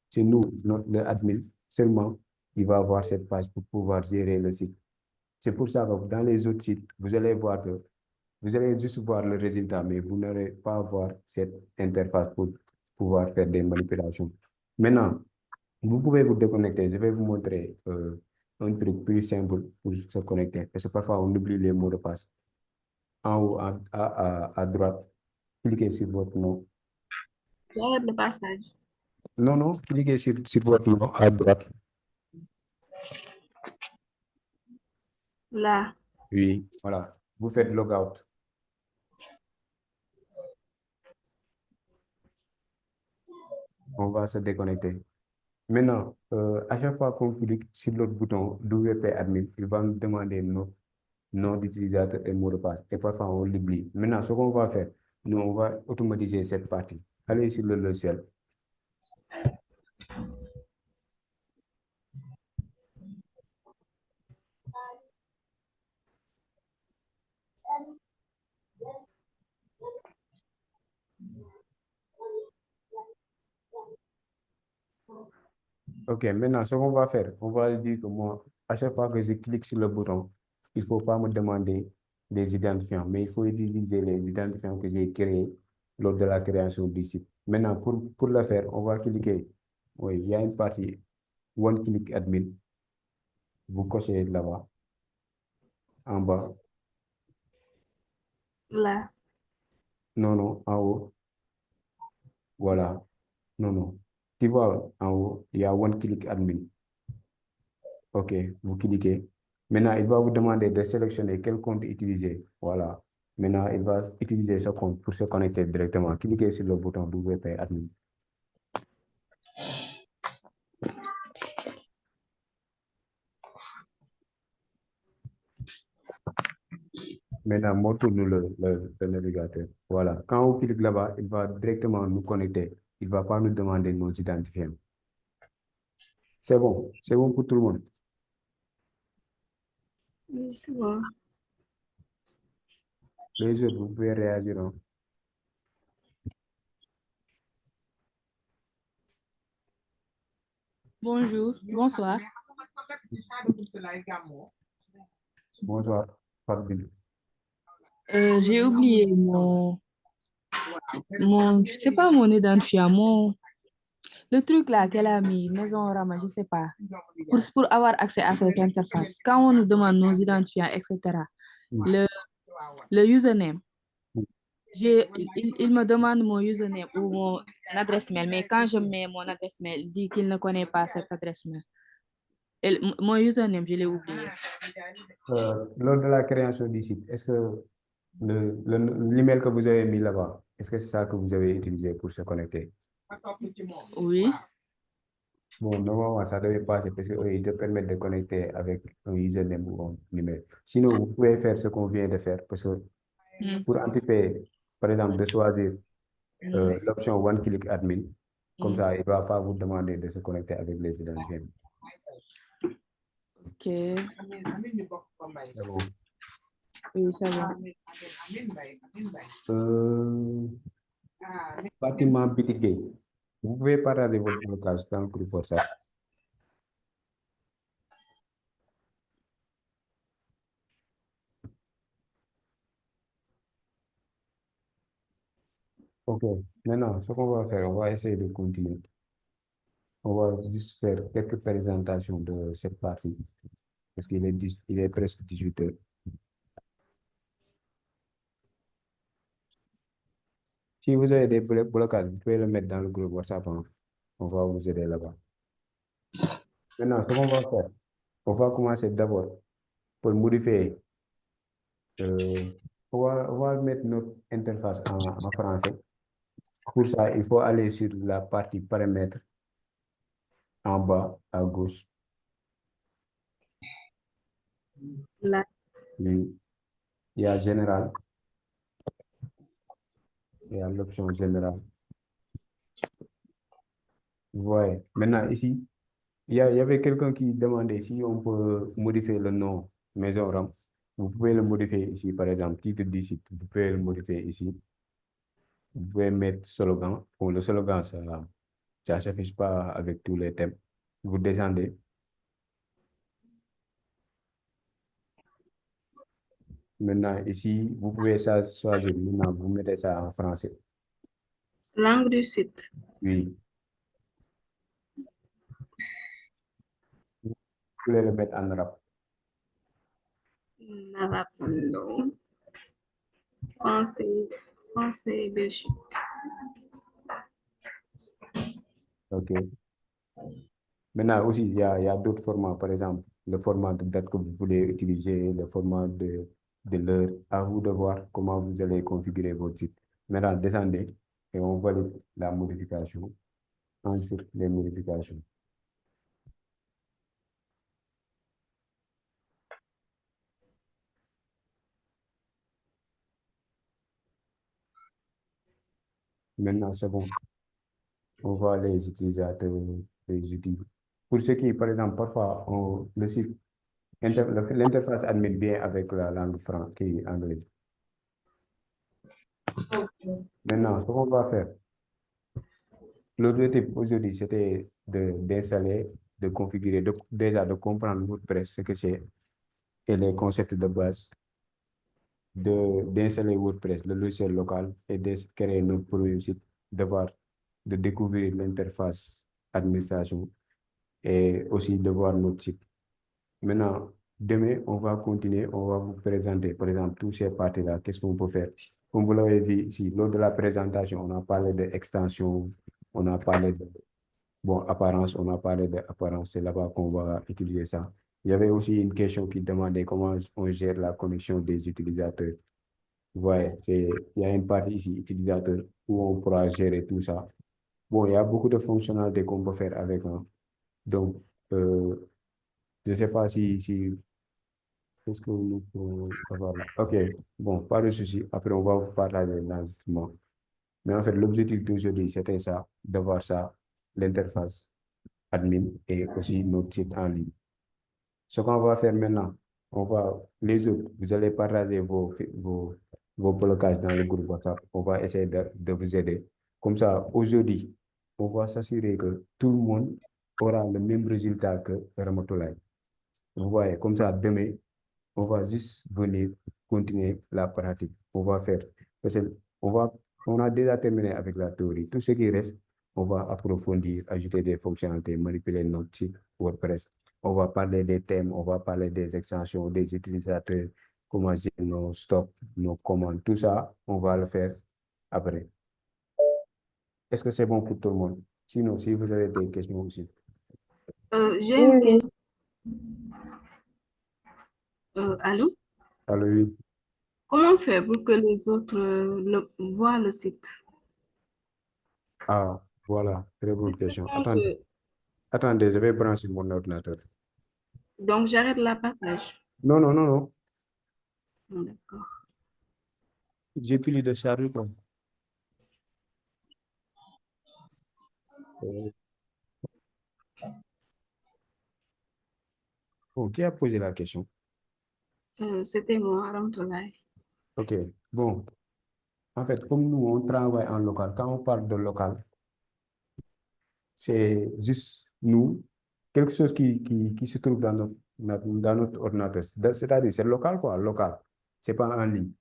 C'est nous, le admin, seulement il va avoir cette page pour pouvoir gérer le site. C'est pour ça que dans les autres sites, vous allez voir que vous allez juste voir le résultat, mais vous n'allez pas voir cette interface pour pouvoir faire des manipulations. Maintenant, vous pouvez vous déconnecter. Je vais vous montrer un truc plus simple pour se connecter. Parce que parfois, on oublie les mots de passe. En haut, à droite, cliquez sur votre nom. J'arrête le passage. Non, non, cliquez sur votre nom à droite. Là. Oui, voilà. Vous faites logout. On va se déconnecter. Maintenant, à chaque fois qu'on clique sur l'autre bouton WP Admin, il va nous demander notre nom d'utilisateur et mot de passe. Et parfois, on l'oublie. Maintenant, ce qu'on va faire, nous, on va automatiser cette partie. Allez sur le logiciel. Ok, maintenant, ce qu'on va faire, on va dire que moi, à chaque fois que je clique sur le bouton, il ne faut pas me demander des identifiants, mais il faut utiliser les identifiants que j'ai créés lors de la création du site. Maintenant, pour le faire, on va cliquer. Oui, il y a une partie One Click Admin. Vous cochez là-bas, en bas. Là. Non, non, en haut. Voilà. Non, non. Tu vois, en haut, il y a One Click Admin. OK, vous cliquez. Maintenant, il va vous demander de sélectionner quel compte utiliser. Voilà. Maintenant, il va utiliser ce compte pour se connecter directement. Cliquez sur le bouton WP Admin. Maintenant, montre-nous le navigateur. Voilà. Quand on clique là-bas, il va directement nous connecter. Il ne va pas nous demander nos identifiants. C'est bon. C'est bon pour tout le monde. Oui, c'est bon. Les autres, vous pouvez réagir. Hein. Bonjour, bonsoir. Bonsoir, Fabien. J'ai oublié c'est pas mon identifiant, le truc là qu'elle a mis, Maison Rama, je sais pas, pour avoir accès à cette interface. Quand on nous demande nos identifiants, etc., le username, il me demande mon username ou mon adresse mail, mais quand je mets mon adresse mail, il dit qu'il ne connaît pas cette adresse mail. Mon username, je l'ai oublié. Lors de la création du site, est-ce que l'email que vous avez mis là-bas, est-ce que c'est ça que vous avez utilisé pour se connecter? Oui. Bon, normalement, ça devait passer parce qu'ils te permettent de connecter avec un username ou un email. Sinon, vous pouvez faire ce qu'on vient de faire parce que pour anticiper, par exemple, de choisir l'option One Click Admin, comme ça, il ne va pas vous demander de se connecter avec les identifiants. Ok. C'est bon. Oui, ça va. Bâtiment Bitigué. Vous pouvez partager votre blocage dans le groupe WhatsApp. Ok, maintenant, ce qu'on va faire, on va essayer de continuer. On va juste faire quelques présentations de cette partie, parce il est presque 18 heures. Si vous avez des blocages, vous pouvez le mettre dans le groupe WhatsApp. Hein. On va vous aider là-bas. Maintenant, ce qu'on va faire, on va commencer d'abord pour modifier. On va mettre notre interface en français. Pour ça, il faut aller sur la partie paramètres en bas à gauche. Là. Il y a général. Il y a l'option générale. Ouais. Maintenant, ici, il y avait quelqu'un qui demandait si on peut modifier le nom Maison RAM. Vous pouvez le modifier ici, par exemple, titre du site. Vous pouvez le modifier ici. Vous pouvez mettre slogan. Bon, le slogan, ça ne s'affiche pas avec tous les thèmes. Vous descendez. Maintenant, ici, vous pouvez choisir. Maintenant, vous mettez ça en français. Langue du site. Oui. Vous pouvez le mettre en arabe. Arabe, non. Français, Belgique. OK. Maintenant aussi, il y a d'autres formats, par exemple, le format de date que vous voulez utiliser, le format de l'heure. À vous de voir comment vous allez configurer votre site. Maintenant, descendez et on valide la modification. Ensuite, les modifications. Maintenant, c'est bon. On voit les utilisateurs, les outils. Pour ceux qui, par exemple, parfois, le site, l'interface admet bien avec la langue anglaise. Maintenant, ce qu'on va faire, l'objectif aujourd'hui, c'était d'installer, de configurer, déjà de comprendre WordPress, ce que c'est, et les concepts de base, d'installer WordPress, le logiciel local, et de créer notre premier site, de découvrir l'interface administration, et aussi de voir notre site. Maintenant, demain, on va continuer, on va vous présenter, par exemple, toutes ces parties-là, qu'est-ce qu'on peut faire. Comme vous l'avez vu ici, lors de la présentation, on a parlé d'extension, on a parlé de, bon, apparence, on a parlé d'apparence, c'est là-bas qu'on va utiliser ça. Il y avait aussi une question qui demandait comment on gère la connexion des utilisateurs. Ouais, il y a une partie ici, utilisateur, où on pourra gérer tout ça. Bon, il y a beaucoup de fonctionnalités qu'on peut faire avec, hein. Donc, je ne sais pas si qu'est-ce que nous pouvons avoir là? OK, bon, pas de souci. Après, on va vous parler de l'enregistrement. Mais en fait, l'objectif d'aujourd'hui, c'était ça, d'avoir ça, l'interface admin et aussi notre site en ligne. Ce qu'on va faire maintenant, les autres, vous allez partager vos blocages dans le groupe WhatsApp. On va essayer de vous aider. Comme ça, aujourd'hui, on va s'assurer que tout le monde aura le même résultat que Ramatoulaye. Vous voyez, comme ça, demain, on va juste venir continuer la pratique. On va faire, parce que on a déjà terminé avec la théorie. Tout ce qui reste, on va approfondir, ajouter des fonctionnalités, manipuler notre site WordPress. On va parler des thèmes, on va parler des extensions, des utilisateurs, comment gérer nos stocks, nos commandes. Tout ça, on va le faire après. Est-ce que c'est bon pour tout le monde? Sinon, si vous avez des questions aussi. J'ai une question. Allô? Allô, oui. Comment faire pour que les autres voient le site? Ah, voilà, très bonne question. Donc, Attendez, je vais brancher mon ordinateur. donc j'arrête la partage. Non, non, non, non. D'accord. J'ai plus de charge, quoi. Bon, qui a posé la question? C'était moi, Ramtoulaye. OK, bon. En fait, comme nous, on travaille en local, quand on parle de local, c'est juste nous, quelque chose qui se trouve dans notre ordinateur. C'est-à-dire, c'est local, quoi, local. C'est pas en ligne.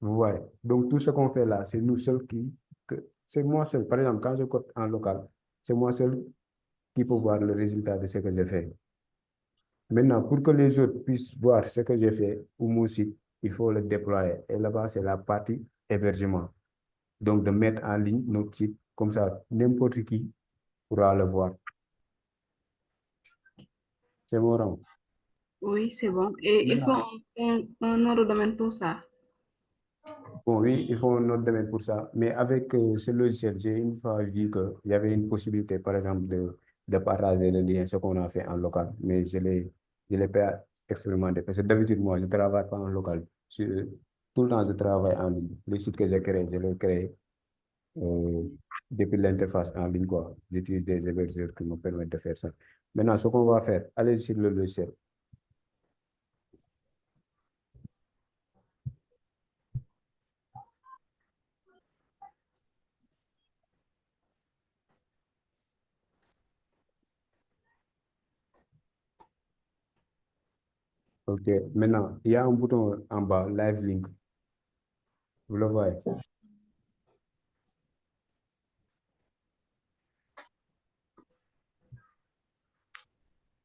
Vous voyez? Donc, tout ce qu'on fait là, c'est nous seuls c'est moi seul. Par exemple, quand je code en local, c'est moi seul qui peut voir le résultat de ce que j'ai fait. Maintenant, pour que les autres puissent voir ce que j'ai fait ou mon site, il faut le déployer. Et là-bas, c'est la partie hébergement. Donc, de mettre en ligne notre site, comme ça, n'importe qui pourra le voir. C'est mon rang. Oui, c'est bon. Et il faut Maintenant, un nom de domaine pour ça. bon, oui, il faut un autre domaine pour ça. Mais avec ce logiciel, j'ai une fois vu qu'il y avait une possibilité, par exemple, de partager le lien, ce qu'on a fait en local. Mais je l'ai pas expérimenté. Parce que d'habitude, moi, je ne travaille pas en local. Tout le temps, je travaille en ligne. Le site que j'ai créé, je l'ai créé depuis l'interface en ligne, quoi. J'utilise des hébergeurs qui me permettent de faire ça. Maintenant, ce qu'on va faire, allez sur le logiciel. OK. Ok, maintenant, il y a un bouton en bas, Live Link. Vous le voyez?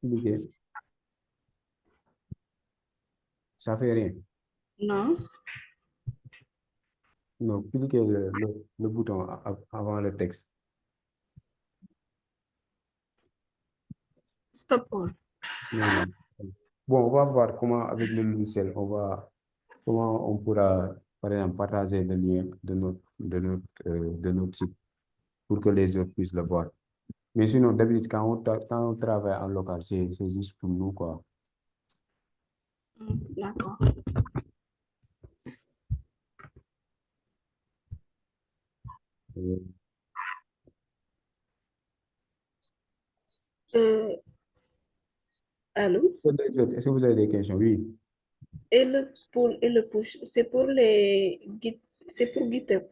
Cliquez. Ça fait rien. Non. Non, cliquez le bouton avant le texte. Stop all. Non, non. Bon, on va voir comment, avec le logiciel, comment on pourra, par exemple, partager le lien de notre site pour que les autres puissent le voir. Mais sinon, d'habitude, quand on travaille en local, c'est juste pour nous, quoi. D'accord. Allô? Est-ce que vous avez des questions? Oui. Et le pull et le push, c'est pour c'est pour GitHub.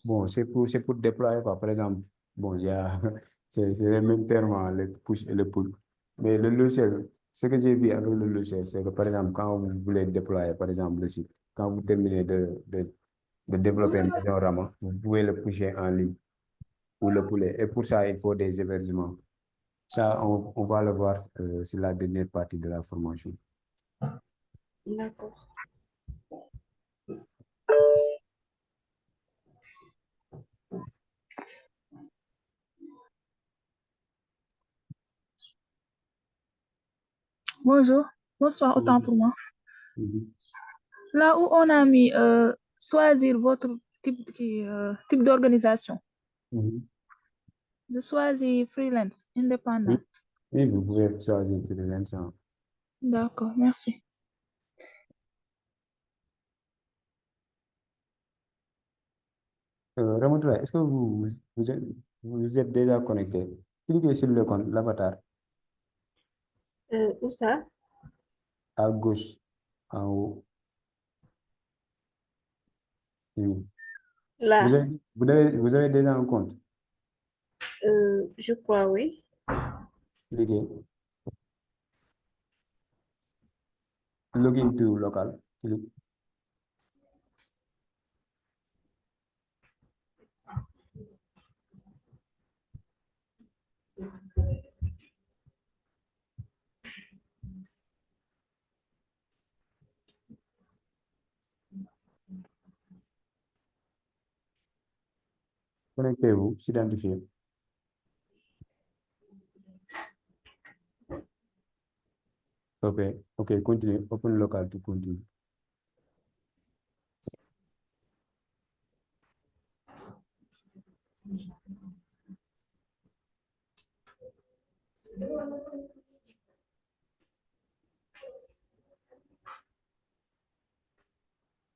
Bon, c'est pour déployer, quoi. Par exemple, bon, il y a, c'est le même terme, hein, le push et le pull. Mais le logiciel, ce que j'ai vu avec le logiciel, c'est que, par exemple, quand vous voulez déployer, par exemple, le site, quand vous terminez de développer Rama, vous pouvez le pusher en ligne ou le puller. Et pour ça, il faut des hébergements. Ça, on va le voir sur la dernière partie de la formation. D'accord. Bonjour, bonsoir, autant pour moi. Mhm. Là où on a mis choisir votre type d'organisation, Mhm. je choisis freelance, indépendant. Oui, oui, vous pouvez choisir freelance, hein. D'accord, merci. Ramatoulaye, est-ce que vous êtes déjà connecté? Cliquez sur le compte, l'avatar, Où ça? à gauche, en haut. Oui. Là, Vous avez déjà un compte? je crois, oui. Cliquez. Login to local. Clique. Connectez-vous, s'identifiez. Ok, ok, continue. Open local to continue.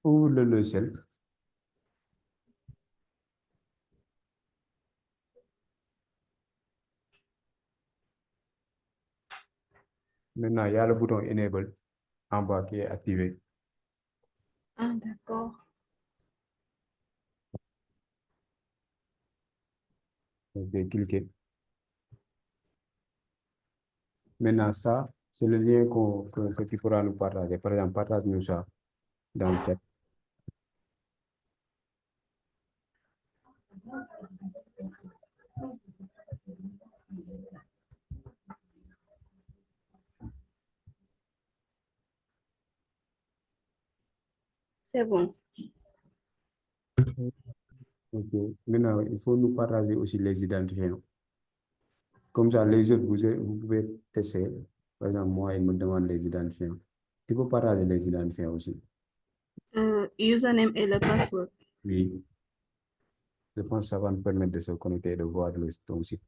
Ouvre le logiciel. Maintenant, il y a le bouton Enable en bas qui est activé. Ah, d'accord. Ok, cliquez. Maintenant, ça, c'est le lien que tu pourras nous partager. Par exemple, partage-nous ça dans le chat. C'est bon. Ok. Maintenant, il faut nous partager aussi les identifiants. Comme ça, les autres, vous pouvez tester. Par exemple, moi, il me demande les identifiants. Tu peux partager les identifiants aussi. Username et le password. Oui. Je pense que ça va nous permettre de se connecter et de voir ton site.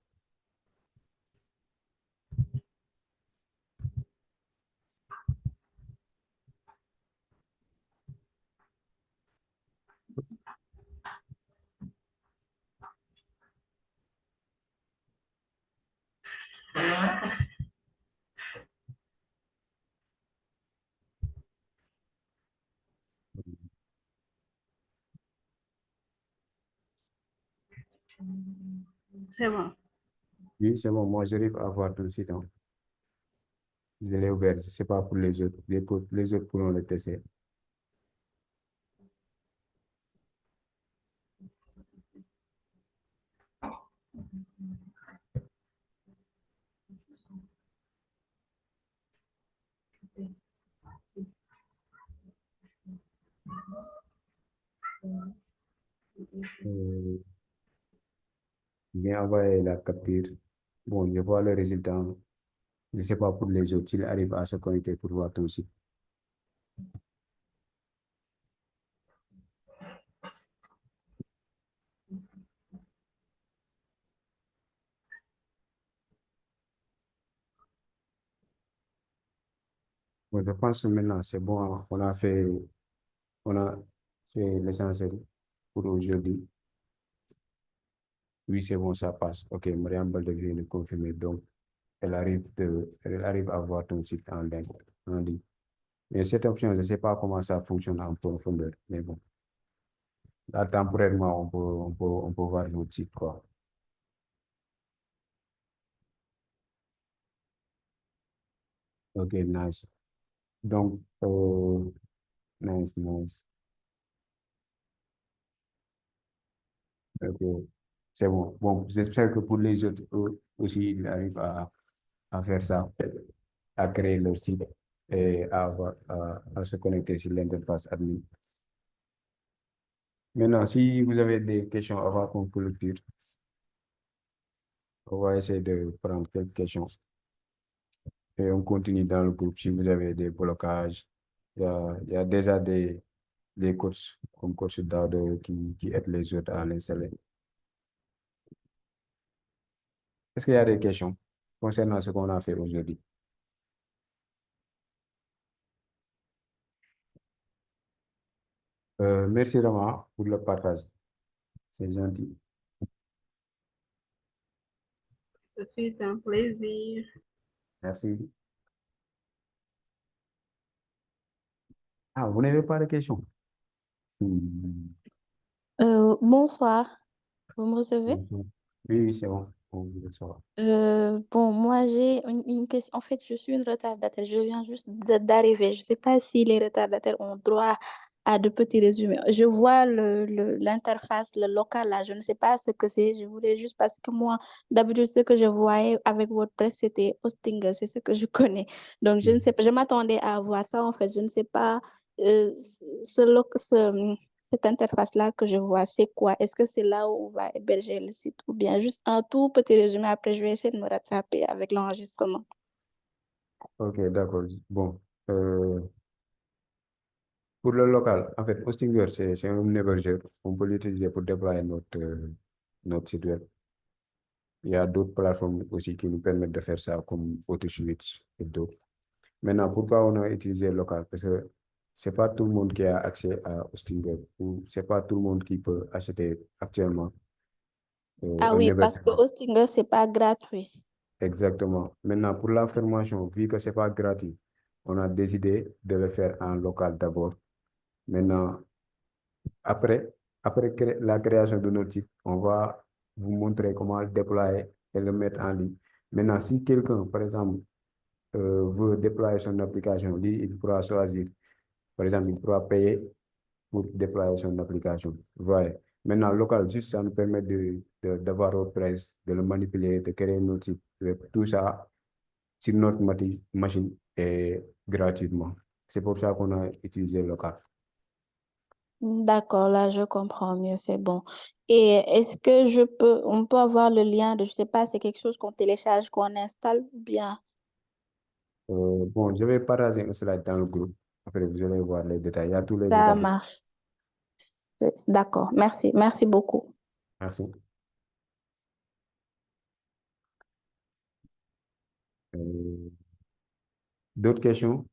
C'est bon. Oui, c'est bon. Moi, j'arrive à voir ton site, hein. Je l'ai ouvert, je ne sais pas pour les autres. Les autres pourront le tester. Bien envoyer la capture. Bon, je vois le résultat. Je ne sais pas pour les autres s'ils arrivent à se connecter pour voir ton site. Bon, je pense que maintenant c'est bon. Hein. On a fait l'essentiel pour aujourd'hui. Oui, c'est bon, ça passe. Ok, Mariam Balde vient de confirmer. Donc, elle arrive à voir ton site en ligne. Mais cette option, je ne sais pas comment ça fonctionne en profondeur. Mais bon, là, temporairement, on peut voir votre site, quoi. Ok, nice. Donc, nice. Ok, c'est bon. Bon, j'espère que pour les autres aussi, ils arrivent à faire ça, à créer leur site et à se connecter sur l'interface admin. Maintenant, si vous avez des questions avant qu'on clôture, on va essayer de prendre quelques questions. Et on continue dans le groupe si vous avez des blocages. Il y a déjà des coachs comme coach Dado qui aident les autres à l'installer. Est-ce qu'il y a des questions concernant ce qu'on a fait aujourd'hui? Merci Rama pour le partage. C'est gentil. Ce fut un plaisir. Merci. Ah, vous n'avez pas de questions? Bonsoir, vous me recevez? Oui, c'est bon. On veut savoir. Bon, moi j'ai une question. En fait, je suis une retardataire. Je viens juste d'arriver. Je ne sais pas si les retardataires ont droit à de petits résumés. Je vois l'interface, le local là. Je ne sais pas ce que c'est. Je voulais juste parce que moi, d'habitude, ce que je voyais avec WordPress, c'était Hostinger. C'est ce que je connais. Donc, je ne sais pas. Je m'attendais à voir ça en fait. Je ne sais pas cette interface-là que je vois, c'est quoi? Est-ce que c'est là où on va héberger le site ou bien juste un tout petit résumé? Après, je vais essayer de me rattraper avec l'enregistrement. Ok, d'accord. Bon, pour le local, en fait, Hostinger, c'est un hébergeur. On peut l'utiliser pour déployer notre site web. Il y a d'autres plateformes aussi qui nous permettent de faire ça, comme AutoSwitch et d'autres. Maintenant, pourquoi on a utilisé local? Parce que ce n'est pas tout le monde qui a accès à Hostinger ou ce n'est pas tout le monde qui peut acheter actuellement Ah un oui, parce que hébergement. Hostinger, ce n'est pas gratuit. Exactement. Maintenant, pour la formation, vu que ce n'est pas gratuit, on a décidé de le faire en local d'abord. Maintenant, après la création de notre site, on va vous montrer comment le déployer et le mettre en ligne. Maintenant, si quelqu'un, par exemple, veut déployer son application, lui, il pourra choisir. Par exemple, il pourra payer pour déployer son application. Voilà. Maintenant, local, juste ça nous permet d'avoir WordPress, de le manipuler, de créer notre site web. Tout ça sur notre machine et gratuitement. C'est pour ça qu'on a utilisé local. D'accord, là, je comprends mieux, c'est bon. Et est-ce que on peut avoir le lien de, je ne sais pas, c'est quelque chose qu'on télécharge, qu'on installe ou bien? Bon, je vais partager un slide dans le groupe. Après, vous allez voir les détails. Il y a tous les Ça détails. marche. D'accord, merci. Merci beaucoup. Merci. D'autres questions?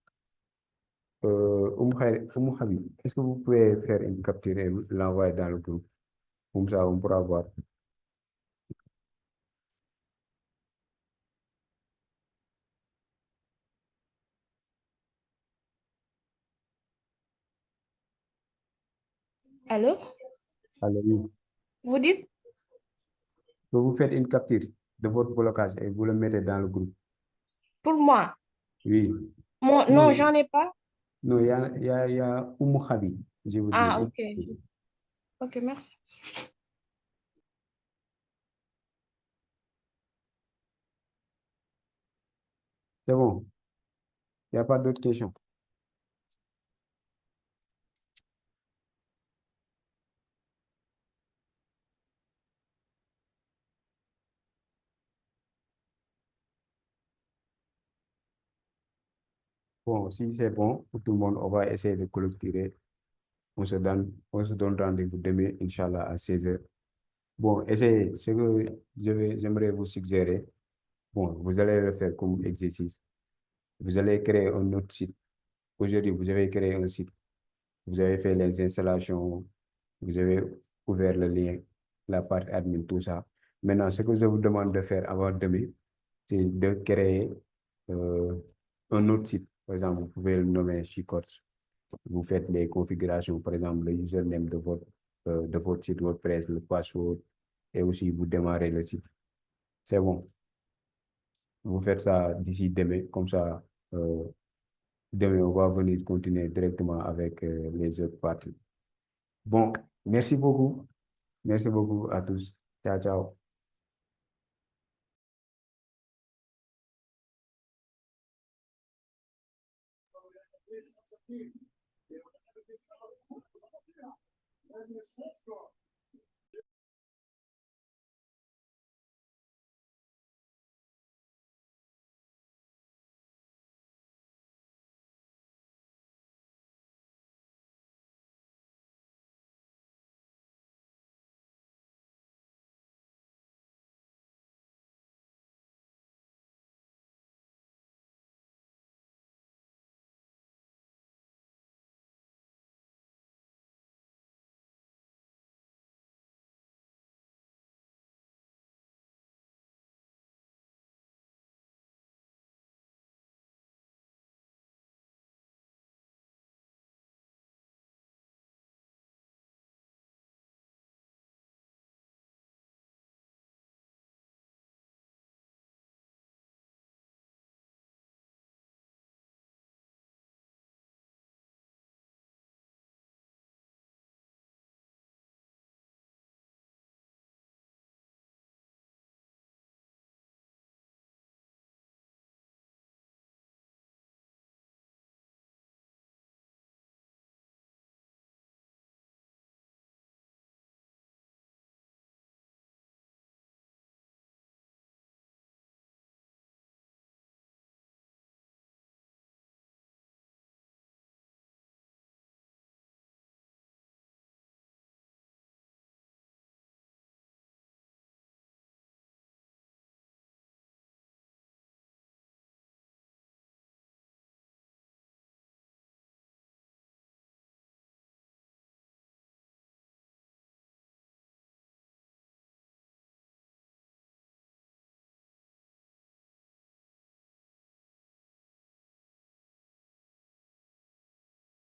Habib, est-ce que vous pouvez faire une capture et l'envoyer dans le groupe? Comme ça, on pourra voir. Allô? Alors, oui. Vous dites? Vous faites une capture de votre blocage et vous le mettez dans le groupe. Pour moi? Oui. Non, Non, j'en ai pas. non, il y a Oumou Khabi, je vous dis. Ah, ok. Ok, merci. C'est bon. Il n'y a pas d'autres questions. Bon, si c'est bon pour tout le monde, on va essayer de clôturer. On se donne rendez-vous demain, Inch'Allah, à 16h. Bon, essayez. Ce que j'aimerais vous suggérer, bon, vous allez le faire comme exercice. Vous allez créer un autre site. Aujourd'hui, vous avez créé un site. Vous avez fait les installations. Vous avez ouvert le lien, la partie admin, tout ça. Maintenant, ce que je vous demande de faire avant demain, c'est de créer euh, un autre site. Par exemple, vous pouvez le nommer Chicots. Vous faites les configurations, par exemple, le username de votre site WordPress, le password, et aussi vous démarrez le site. C'est bon. Vous faites ça d'ici demain, comme ça, demain, on va venir continuer directement avec les autres parties. Bon, merci beaucoup. Merci beaucoup à tous. Ciao, ciao.